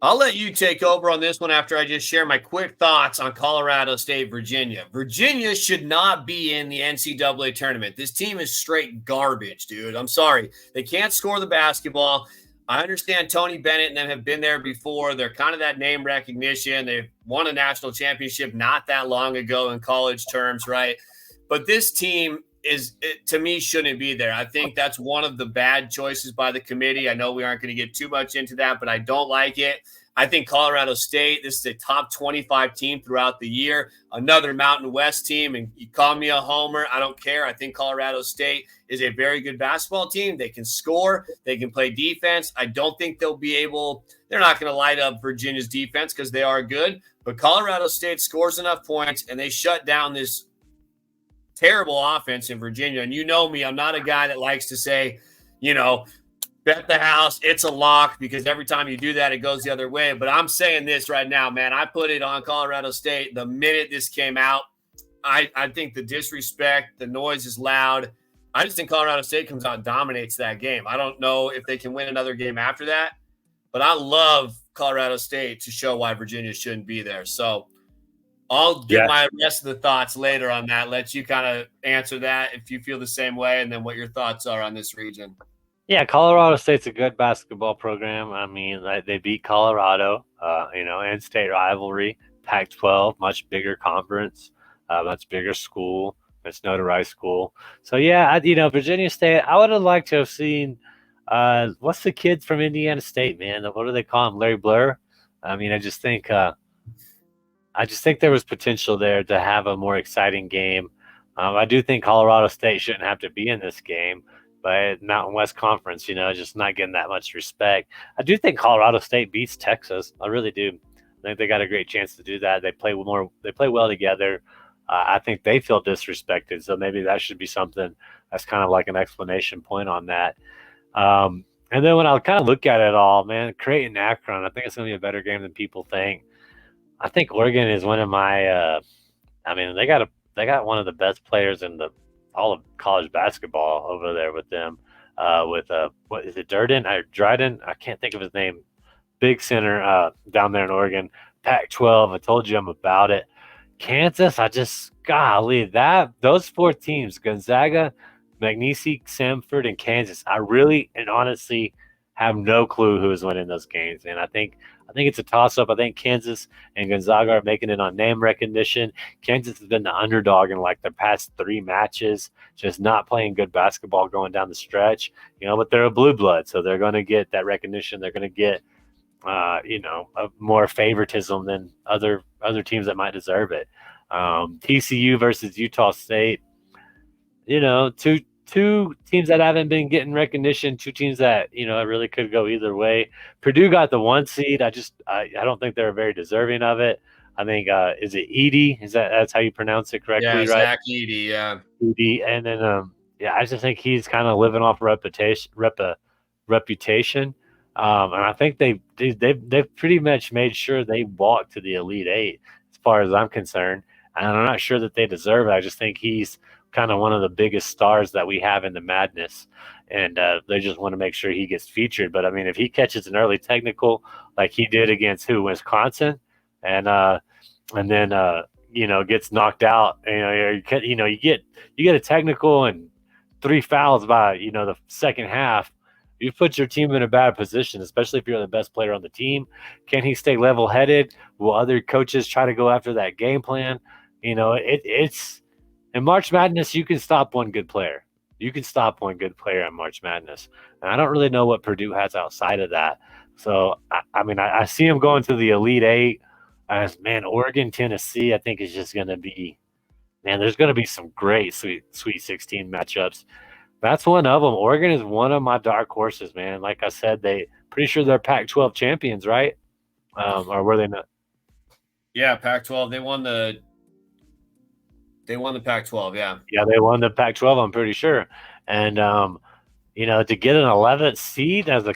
A: I'll let you take over on this one after I just share my quick thoughts on Colorado State, Virginia. Virginia should not be in the NCAA tournament. This team is straight garbage, dude. I'm sorry. They can't score the basketball. I understand Tony Bennett and them have been there before. They're kind of that name recognition. They've won a national championship not that long ago in college terms, right? But this team to me, shouldn't be there. I think that's one of the bad choices by the committee. I know we aren't going to get too much into that, but I don't like it. I think Colorado State, this is a top 25 team throughout the year, another Mountain West team, and you call me a homer, I don't care. I think Colorado State is a very good basketball team. They can score. They can play defense. I don't think they're not going to light up Virginia's defense because they are good, but Colorado State scores enough points, and they shut down this terrible offense in Virginia. And you know me, I'm not a guy that likes to say, bet the house, it's a lock, because every time you do that, it goes the other way. But I'm saying this right now, man. I put it on Colorado State the minute this came out. I think the disrespect, the noise is loud. I just think Colorado State comes out and dominates that game. I don't know if they can win another game after that, but I love Colorado State to show why Virginia shouldn't be there. So I'll give my rest of the thoughts later on that. Let you kind of answer that if you feel the same way, and then what your thoughts are on this region.
C: Yeah, Colorado State's a good basketball program. I mean, they beat Colorado, in-state rivalry, Pac-12, much bigger conference, much bigger school. It's notarized school. So, yeah, Virginia State, I would have liked to have seen what's the kid from Indiana State, man? What do they call him? Larry Blur? I mean, I just think there was potential there to have a more exciting game. I do think Colorado State shouldn't have to be in this game, but Mountain West Conference, just not getting that much respect. I do think Colorado State beats Texas. I really do. I think they got a great chance to do that. They play well together. I think they feel disrespected, so maybe that should be something that's kind of like an explanation point on that. And then when I kind of look at it all, man, Creighton Akron, I think it's going to be a better game than people think. I think Oregon is one of my. They got one of the best players in all of college basketball over there with them. What is it, Dryden? I can't think of his name. Big center down there in Oregon. Pac-12. I told you I'm about it. Kansas. Those 4 teams: Gonzaga, Magnesia, Samford, and Kansas. I really and honestly have no clue who is winning those games, and I think it's a toss-up. I think Kansas and Gonzaga are making it on name recognition. Kansas has been the underdog in like the past 3 matches, just not playing good basketball going down the stretch. But they're a blue blood, so they're going to get that recognition. They're going to get, a more favoritism than other teams that might deserve it. TCU versus Utah State. Two teams that haven't been getting recognition, 2 teams that, it really could go either way. Purdue got the 1 seed. I don't think they're very deserving of it. I think, is it Edey? That's how you pronounce it correctly,
A: yeah,
C: right?
A: Zach Edey, yeah.
C: Edey. And then, I just think he's kind of living off reputation. And I think they've pretty much made sure they walk to the Elite 8 as far as I'm concerned. And I'm not sure that they deserve it. I just think he's kind of one of the biggest stars that we have in the madness, and they just want to make sure he gets featured. But I mean, if he catches an early technical like he did against Wisconsin, and then gets knocked out, you get a technical and 3 fouls by the second half, you put your team in a bad position, especially if you're the best player on the team. Can he stay level-headed? Will other coaches try to go after that game plan? It's in March Madness, you can stop one good player. You can stop one good player in March Madness. And I don't really know what Purdue has outside of that. So, I see them going to the Elite 8. Oregon, Tennessee, I think is just going to be – there's going to be some great Sweet 16 matchups. That's one of them. Oregon is one of my dark horses, man. Like I said, pretty sure they're Pac-12 champions, right? Or were they not?
A: Yeah, Pac-12. They won the Pac-12, yeah.
C: Yeah, they won the Pac-12, I'm pretty sure. And, to get an 11th seed as a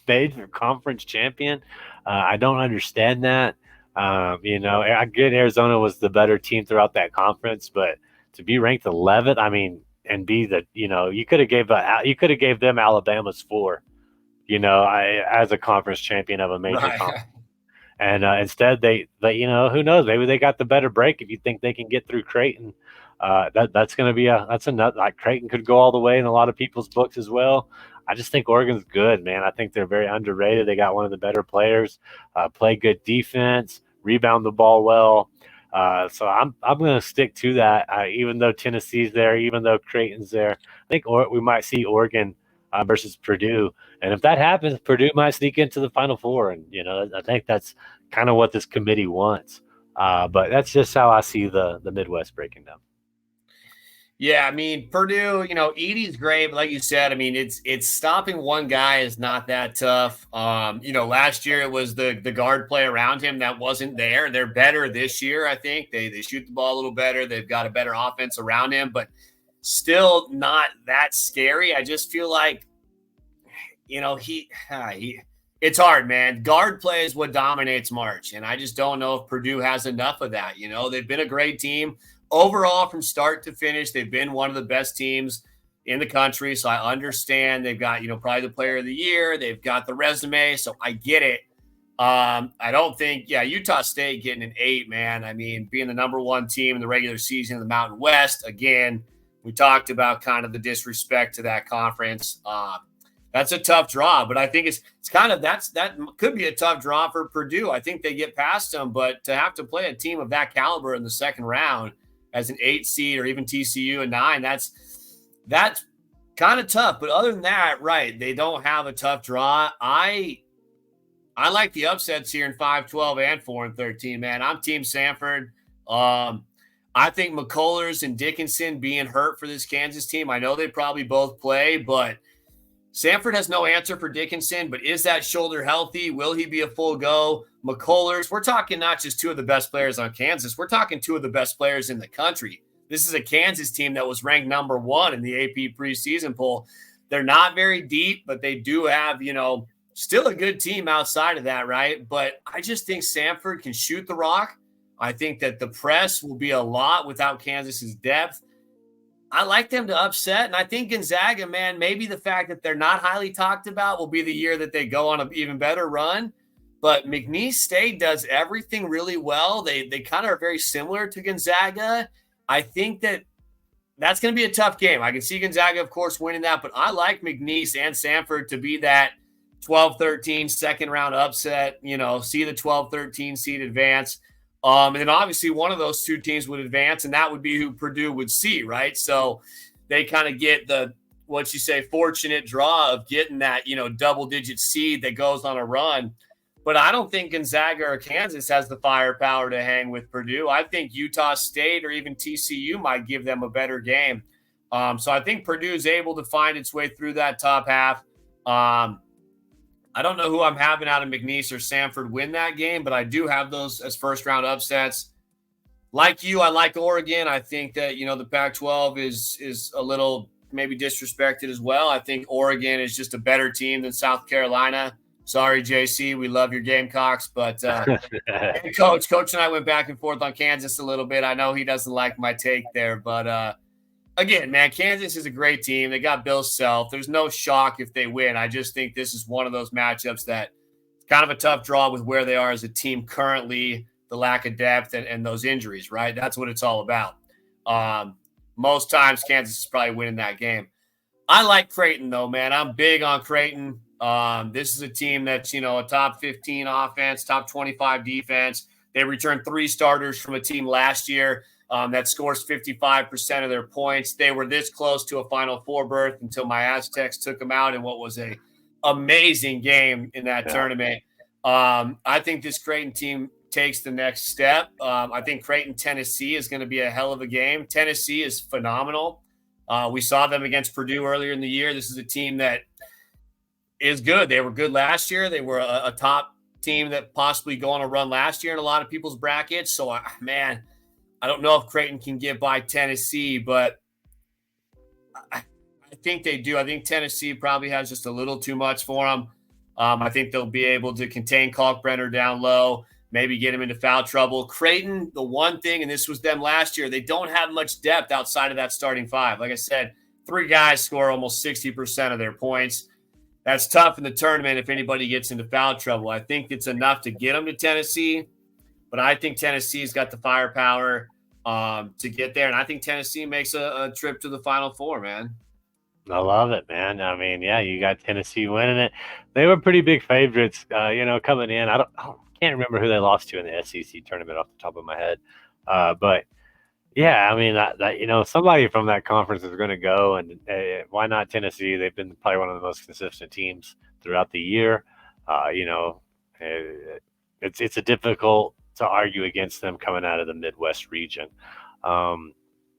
C: major conference champion, I don't understand that. I get Arizona was the better team throughout that conference, but to be ranked 11th, and be you could have gave them Alabama's 4, as a conference champion of a major conference. And instead, they who knows? Maybe they got the better break. If you think they can get through Creighton, that's going to be that's another. Like Creighton could go all the way in a lot of people's books as well. I just think Oregon's good, man. I think they're very underrated. They got one of the better players, play good defense, rebound the ball well. So I'm going to stick to that. Even though Tennessee's there, even though Creighton's there, I think we might see Oregon versus Purdue. And if that happens, Purdue might sneak into the Final Four. And, I think that's kind of what this committee wants. But that's just how I see the Midwest breaking down.
A: Yeah, I mean, Purdue, Edie's great, but like you said, I mean, it's stopping one guy is not that tough. Last year it was the guard play around him that wasn't there. They're better this year, I think. They shoot the ball a little better. They've got a better offense around him, but still not that scary. I just feel like, he it's hard, man. Guard play is what dominates March, and I just don't know if Purdue has enough of that. They've been a great team overall from start to finish. They've been one of the best teams in the country, so I understand they've got probably the player of the year. They've got the resume, so I get it. I don't think, Utah State getting an 8, man. I mean, being the number one team in the regular season in the Mountain West, again, we talked about kind of the disrespect to that conference. That's a tough draw, but I think it's kind of that could be a tough draw for Purdue. I think they get past them, but to have to play a team of that caliber in the second round as an 8 seed or even TCU a 9, that's kind of tough. But other than that, right, they don't have a tough draw. I like the upsets here in 5-12 and 4-13, man. I'm Team Sanford. I think McCullers and Dickinson being hurt for this Kansas team. I know they probably both play, but Sanford has no answer for Dickinson, but is that shoulder healthy? Will he be a full go? McCullers, we're talking not just two of the best players on Kansas. We're talking two of the best players in the country. This is a Kansas team that was ranked number 1 in the AP preseason poll. They're not very deep, but they do have, still a good team outside of that, right? But I just think Sanford can shoot the rock. I think that the press will be a lot without Kansas's depth. I like them to upset, and I think Gonzaga, man, maybe the fact that they're not highly talked about will be the year that they go on an even better run. But McNeese State does everything really well. They kind of are very similar to Gonzaga. I think that's going to be a tough game. I can see Gonzaga, of course, winning that, but I like McNeese and Sanford to be that 12-13 second-round upset, see the 12-13 seed advance. And then obviously one of those two teams would advance, and that would be who Purdue would see, right? So they kind of get the, fortunate draw of getting that, double-digit seed that goes on a run. But I don't think Gonzaga or Kansas has the firepower to hang with Purdue. I think Utah State or even TCU might give them a better game. So I think Purdue is able to find its way through that top half. I don't know who I'm having out of McNeese or Sanford win that game, but I do have those as first-round upsets. Like you, I like Oregon. I think that, the Pac-12 is a little maybe disrespected as well. I think Oregon is just a better team than South Carolina. Sorry, JC, we love your Gamecocks, but Coach and I went back and forth on Kansas a little bit. I know he doesn't like my take there, but again, man, Kansas is a great team. They got Bill Self. There's no shock if they win. I just think this is one of those matchups that kind of a tough draw with where they are as a team currently, the lack of depth and those injuries, right? That's what it's all about. Most times Kansas is probably winning that game. I like Creighton, though, man. I'm big on Creighton. This is a team that's, a top 15 offense, top 25 defense. They returned 3 starters from a team last year that scores 55% of their points. They were this close to a Final Four berth until my Aztecs took them out in what was a amazing game in that tournament. I think this Creighton team takes the next step. I think Creighton-Tennessee is going to be a hell of a game. Tennessee is phenomenal. We saw them against Purdue earlier in the year. This is a team that is good. They were good last year. They were a top team that possibly go on a run last year in a lot of people's brackets. So, man, I don't know if Creighton can get by Tennessee, but I think they do. I think Tennessee probably has just a little too much for them. I think they'll be able to contain Kalkbrenner down low, maybe get him into foul trouble. Creighton, the one thing, and this was them last year, they don't have much depth outside of that starting 5. Like I said, 3 guys score almost 60% of their points. That's tough in the tournament if anybody gets into foul trouble. I think it's enough to get them to Tennessee, but I think Tennessee's got the firepower to get there, and I think Tennessee makes a trip to the Final Four, man.
C: I love it, man. I mean, yeah, you got Tennessee winning it. They were pretty big favorites, coming in. I can't remember who they lost to in the SEC tournament off the top of my head, but yeah, I mean that somebody from that conference is going to go, and why not Tennessee? They've been probably one of the most consistent teams throughout the year. It's a difficult to argue against them coming out of the Midwest region.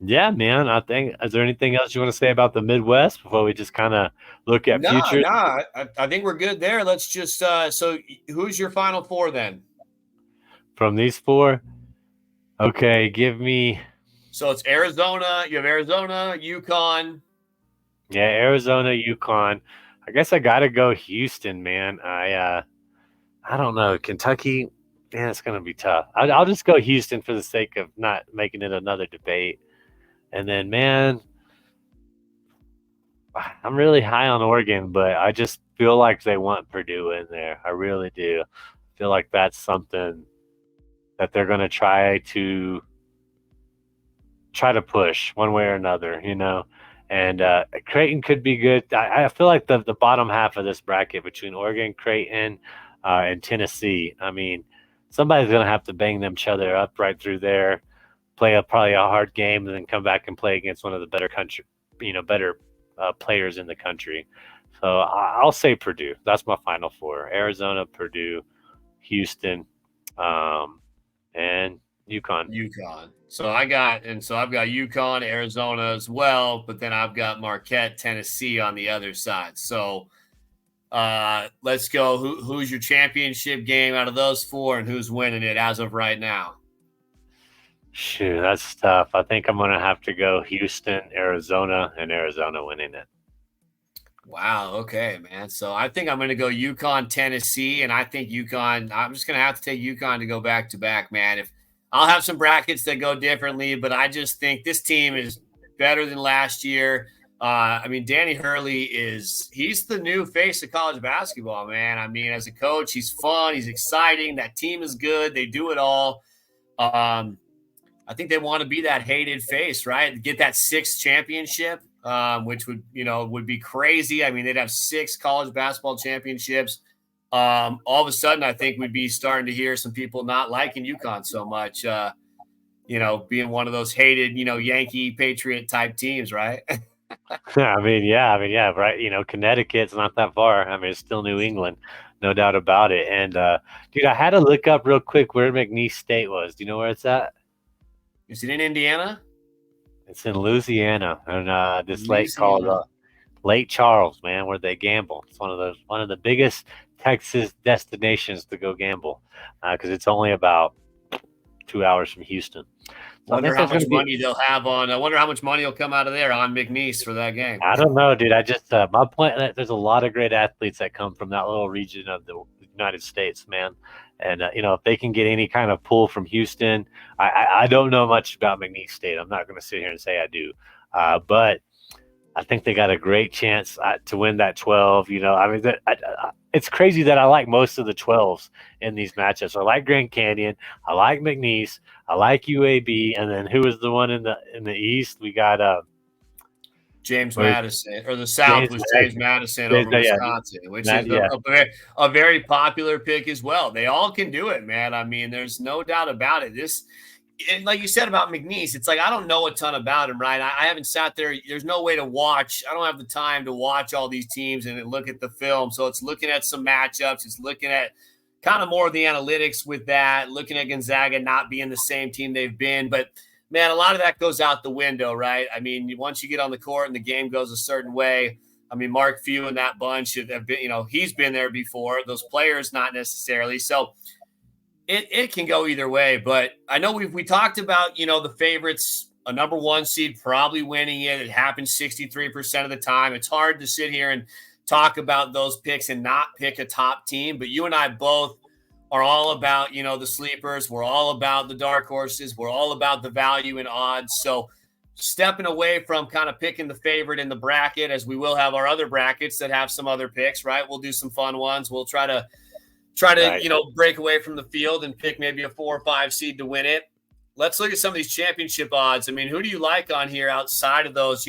C: Yeah, man. I think. Is there anything else you want to say about the Midwest before we just kind of look at
A: No,
C: future
A: no, I think we're good there. Let's just so who's your final four then?
C: from these four? Okay, give me.
A: So it's Arizona. You have Arizona, Yukon.
C: Yeah, Arizona, Yukon. I guess I gotta go Houston, man. I don't know. Kentucky, man, it's gonna be tough. I'll just go Houston for the sake of not making it another debate. And then, man, I'm really high on Oregon, but I just feel like they want Purdue in there. I really do. I feel like that's something that they're gonna try to push one way or another, you know. And Creighton could be good. I feel like the bottom half of this bracket between Oregon, Creighton, and Tennessee. I mean, somebody's gonna have to bang them each other up right through there, play probably a hard game, and then come back and play against one of the better country, better players in the country. So I'll say Purdue. That's my final four: Arizona, Purdue, Houston, um, and UConn.
A: UConn. So I've got UConn, Arizona as well, but then I've got Marquette, Tennessee on the other side. So let's go. Who's your championship game out of those four, and who's winning it as of right now?
C: Shoot, that's tough. I think I'm gonna have to go Houston, Arizona, and Arizona winning it.
A: Wow. Okay, man. So I think I'm going to go UConn, Tennessee, and I think UConn. I'm just going to have to take UConn to go back to back, man. If I'll have some brackets that go differently, but I just think this team is better than last year. I mean, Danny Hurley he's the new face of college basketball, man. I mean, as a coach, he's fun, he's exciting. That team is good. They do it all. I think they want to be that hated face, right? Get that sixth championship, which would be crazy. I mean, they'd have six college basketball championships. All of a sudden, I think we'd be starting to hear some people not liking UConn so much. Being one of those hated, Yankee Patriot type teams, right?
C: I mean, yeah, right. Connecticut's not that far. I mean, it's still New England, no doubt about it. And dude, I had to look up real quick where McNeese State was. Do you know where it's at?
A: Is it in Indiana?
C: It's in Louisiana, and this lake called
A: Louisiana.
C: Lake Charles, man, where they gamble. It's one of the biggest Texas destinations to go gamble because it's only about 2 hours from Houston. So I
A: Wonder
C: think
A: how
C: there's going
A: much
C: to be.
A: money they'll have on. I wonder how much money will come out of there on McNeese for that game.
C: I don't know, dude. I just my point. There's a lot of great athletes that come from that little region of the United States, man. And if they can get any kind of pull from Houston, I don't know much about McNeese State. I'm not going to sit here and say I do, but I think they got a great chance to win that 12. I mean, it's crazy that I like most of the 12s in these matchups. I like Grand Canyon, I like McNeese, I like UAB, and then who was the one in the East? We got
A: James
C: where's
A: Madison, or the South
C: James
A: was James Madison over
C: Yeah,
A: Wisconsin, which is
C: yeah.
A: a very popular pick as well. They all can do it, man. I mean, there's no doubt about it. Like you said about McNeese, it's like I don't know a ton about him, right? I haven't sat there. There's no way to watch. I don't have the time to watch all these teams and look at the film. So it's looking at some matchups. It's looking at kind of more of the analytics with that, looking at Gonzaga not being the same team they've been. But man, a lot of that goes out the window, right? I mean, once you get on the court and the game goes a certain way, I mean, Mark Few and that bunch have been, he's been there before. Those players, not necessarily. So it can go either way. But I know we talked about, the favorites, a number one seed probably winning it. It happens 63% of the time. It's hard to sit here and talk about those picks and not pick a top team. But you and I both are all about, the sleepers. We're all about the dark horses. We're all about the value and odds. So stepping away from kind of picking the favorite in the bracket, as we will have our other brackets that have some other picks, right? We'll do some fun ones. We'll try to,
C: Right.
A: break away from the field and pick maybe a 4 or 5 seed to win it. Let's look at some of these championship odds. I mean, who do you like on here outside of those,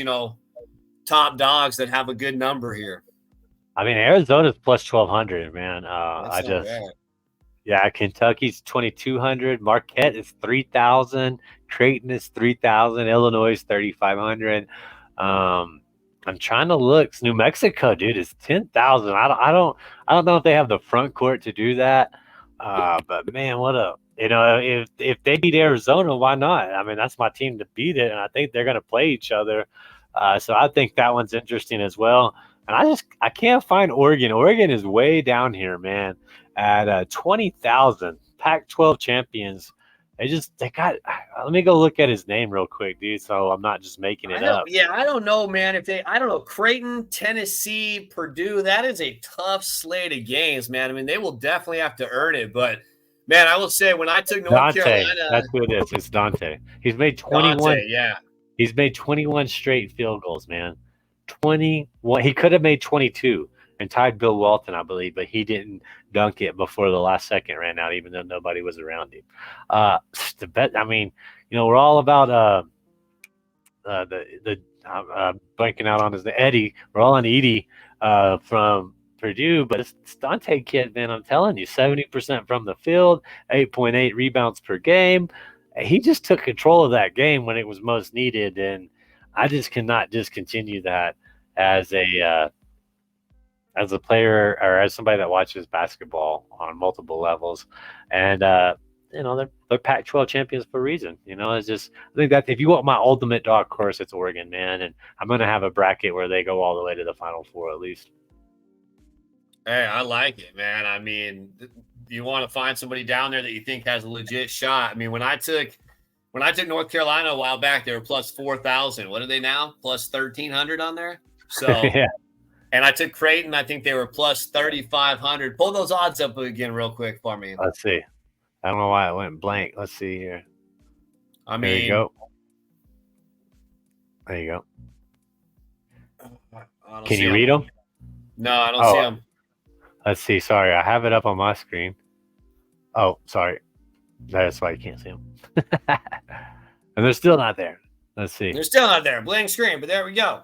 A: top dogs that have a good number here?
C: I mean, Arizona's plus 1,200, man.
A: That's not bad.
C: Yeah, Kentucky's 2,200. Marquette is 3,000. Creighton is 3,000. Illinois is 3,500. I'm trying to look. New Mexico, dude, is 10,000. I don't know if they have the front court to do that. But man, what a if they beat Arizona, why not? I mean, that's my team to beat it, and I think they're going to play each other. So I think that one's interesting as well. And I can't find Oregon. Oregon is way down here, man, at 20,000 Pac-12 champions. They got. Let me go look at his name real quick, dude. So I'm not just making it up.
A: Yeah, I don't know, man. I don't know, Creighton, Tennessee, Purdue. That is a tough slate of games, man. I mean, they will definitely have to earn it. But man, I will say when I took North Carolina,
C: that's who it is. It's Dante. He's made 21.
A: Dante, yeah.
C: He's made 21 straight field goals, man. 21. He could have made 22 and tied Bill Walton, I believe, but he didn't dunk it before the last second ran out, even though nobody was around him. The bet. I mean, we're all about blanking out on his Eddie. We're all on Edie from Purdue, but it's Dante kid, man. I'm telling you, 70% from the field, 8.8 rebounds per game. He just took control of that game when it was most needed, and I just cannot discontinue that as a player or as somebody that watches basketball on multiple levels. And they're Pac-12 champions for a reason. It's just, I think that if you want my ultimate dark horse, it's Oregon, man. And I'm going to have a bracket where they go all the way to the Final Four at least.
A: Hey, I like it, man. I mean, you want to find somebody down there that you think has a legit shot. I mean, when I took North Carolina a while back, they were plus 4,000. What are they now? Plus 1,300 on there. So,
C: yeah.
A: And I took Creighton. I think they were plus 3,500. Pull those odds up again real quick for me.
C: Let's see. I don't know why it went blank. Let's see here. There you go. There you go. Can you read them?
A: No, I don't see them.
C: Let's see. Sorry, I have it up on my screen. Oh, sorry. That's why you can't see them. And they're still not there. Let's see.
A: They're still not there. Blank screen, but there we go.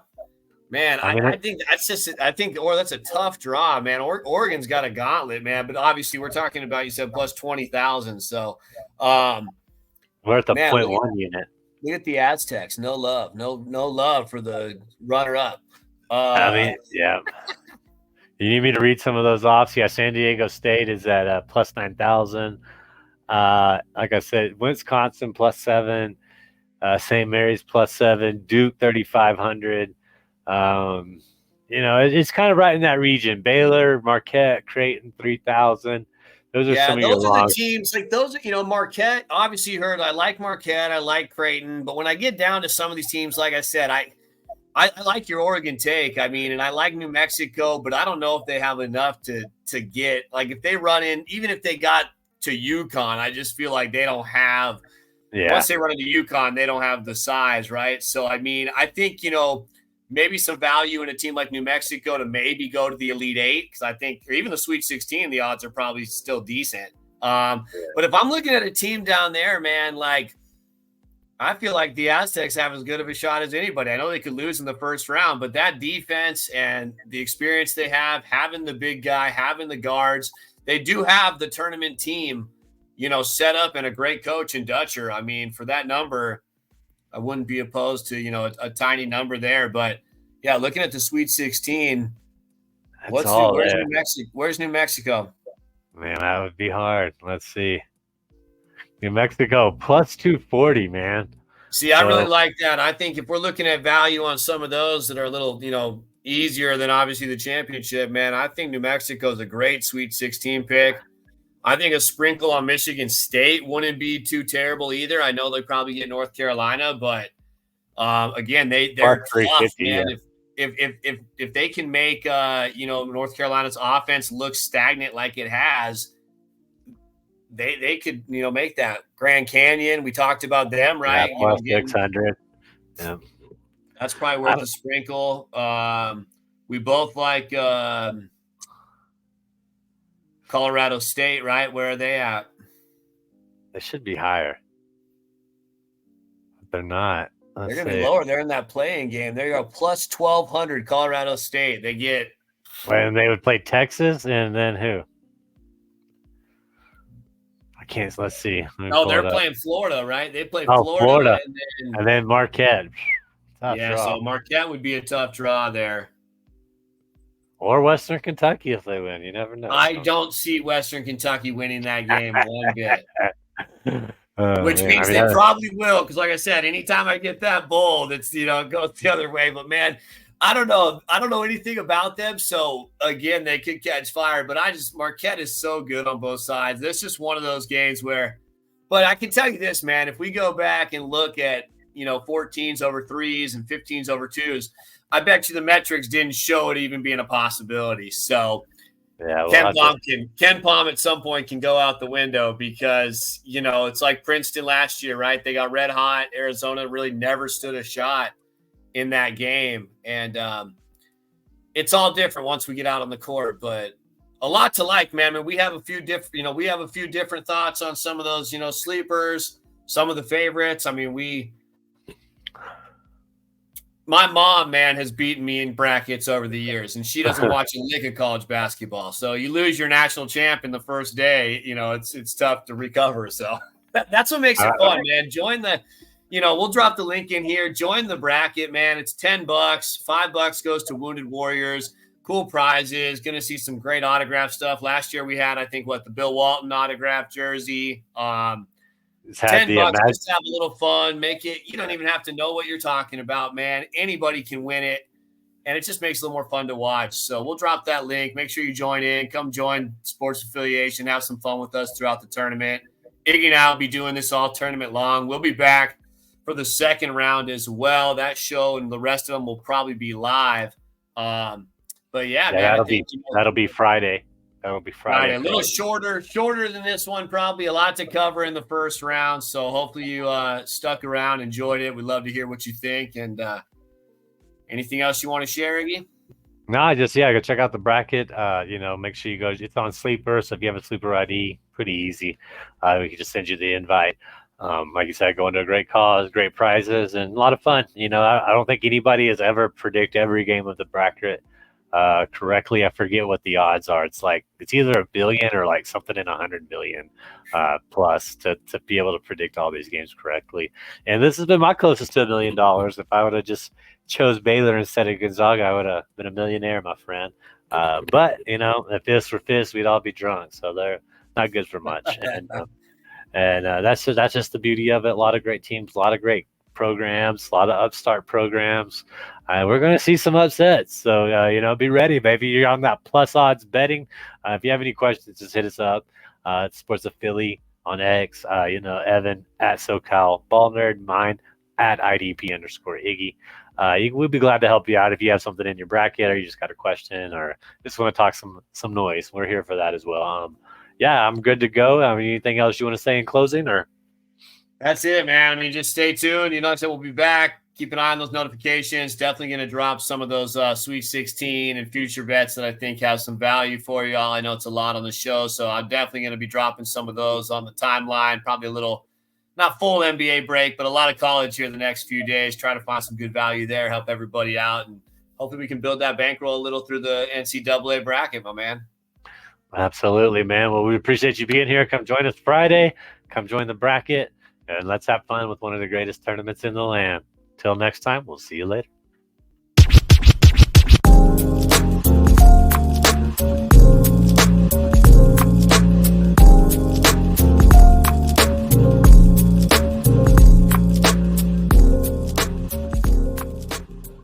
A: Man, I think that's a tough draw, man. Oregon's got a gauntlet, man. But obviously, we're talking about, you said plus 20,000. So,
C: we're at the 0.1 unit.
A: Look at the Aztecs. No love, no love for the runner-up.
C: Yeah. You need me to read some of those off? Yeah, San Diego State is at plus 9,000. Like I said, Wisconsin plus 7, St. Mary's plus 7, Duke 3,500. It's kind of right in that region. Baylor, Marquette, Creighton 3,000. Those are some of your
A: the teams. Like those, Marquette. Obviously, you heard I like Marquette, I like Creighton, but when I get down to some of these teams, like I said, I like your Oregon take. I mean, and I like New Mexico, but I don't know if they have enough to get, like, if they run in, even if they got to UConn, I just feel like they don't have. Yeah. Once they run into UConn, they don't have the size, right? So I mean, I think maybe some value in a team like New Mexico to maybe go to the Elite Eight, because I think, or even the Sweet 16, the odds are probably still decent. But if I'm looking at a team down there, man, like, I feel like the Aztecs have as good of a shot as anybody. I know they could lose in the first round, but that defense and the experience they have, having the big guy, having the guards, they do have the tournament team, set up, and a great coach in Dutcher. I mean, for that number, I wouldn't be opposed to, a tiny number there. But, yeah, looking at the Sweet 16, where's New Mexico?
C: Man, that would be hard. Let's see. New Mexico plus 240, man.
A: See, I really like that. I think if we're looking at value on some of those that are a little, easier than obviously the championship, man, I think New Mexico is a great Sweet 16 pick. I think a sprinkle on Michigan State wouldn't be too terrible either. I know they probably get North Carolina, but again, they're tough, man. Yeah. If they can make North Carolina's offense look stagnant like it has, they could make that. Grand Canyon, we talked about them, right?
C: Yeah, plus 600. Yeah.
A: That's probably worth a sprinkle. We both like Colorado State, right? Where are they at?
C: They should be higher. But they're not.
A: They're going to be lower. They're in that playing game. There you go. Plus 1,200 Colorado State. They get.
C: And they would play Texas and then who? I can't. Let's see.
A: They're playing Florida, right? They play Florida.
C: And then Marquette.
A: Tough draw. So Marquette would be a tough draw there.
C: Or Western Kentucky if they win. You never know.
A: I don't see Western Kentucky winning that game one bit. Which
C: Man,
A: means they probably will, because like I said, anytime I get that bold, it's it goes the other way. But man, I don't know. I don't know anything about them. So again, they could catch fire. But Marquette is so good on both sides. This is just one of those games where, but I can tell you this, man, if we go back and look at 14s over threes and 15s over twos, I bet you the metrics didn't show it even being a possibility. So
C: yeah,
A: Ken Palm at some point can go out the window, because it's like Princeton last year, right? They got red hot. Arizona really never stood a shot in that game, and it's all different once we get out on the court. But a lot to like, man. I mean, we have a few different thoughts on some of those sleepers, some of the favorites. I mean, my mom, man, has beaten me in brackets over the years, and she doesn't watch a lick of college basketball. So you lose your national champ in the first day, it's tough to recover. So that's what makes it fun, man. Join the, we'll drop the link in here. Join the bracket, man. It's $10. $5 goes to Wounded Warriors. Cool prizes. Going to see some great autograph stuff. Last year we had, I think, the Bill Walton autograph jersey. $10 just to have a little fun. Make it. You don't even have to know what you're talking about, man. Anybody can win it, and it just makes it a little more fun to watch. So we'll drop that link. Make sure you join in. Come join Sports Affiliation. Have some fun with us throughout the tournament. Iggy and I will be doing this all tournament long. We'll be back for the second round as well. That show and the rest of them will probably be live. But yeah, man,
C: that'll be Friday. That'll be Friday.
A: A little shorter than this one, probably. A lot to cover in the first round. So hopefully you stuck around, enjoyed it. We'd love to hear what you think. And anything else you want to share, Iggy?
C: No, go check out the bracket. Make sure you go. It's on Sleeper, so if you have a Sleeper ID, pretty easy. We can just send you the invite. Like you said, going to a great cause, great prizes, and a lot of fun. I don't think anybody has ever predict every game of the bracket correctly. I forget what the odds are. It's either 1 billion or like something in 100 billion plus to be able to predict all these games correctly. And this has been my closest to $1 million. If I would have just chose Baylor instead of Gonzaga, I would have been a millionaire, my friend. But if this were fist, we'd all be drunk. So they're not good for much. And that's just the beauty of it. A lot of great teams, a lot of great programs, a lot of upstart programs. We're going to see some upsets. So, be ready, baby. You're on that plus odds betting. If you have any questions, just hit us up. It's Sports of Philly on X. Evan at SoCal Ball Nerd, mine at IDP_Iggy. We'll be glad to help you out if you have something in your bracket or you just got a question or just want to talk some noise. We're here for that as well. I'm good to go. Anything else you want to say in closing, or?
A: That's it, man. Just stay tuned. Like I said, we'll be back. Keep an eye on those notifications. Definitely going to drop some of those Sweet 16 and future bets that I think have some value for y'all. I know it's a lot on the show, so I'm definitely going to be dropping some of those on the timeline. Probably a little, not full NBA break, but a lot of college here the next few days. Trying to find some good value there, help everybody out, and hopefully we can build that bankroll a little through the NCAA bracket, my man.
C: Absolutely, man. Well, we appreciate you being here. Come join us Friday. Come join the bracket, and let's have fun with one of the greatest tournaments in the land. Till next time, we'll see you later.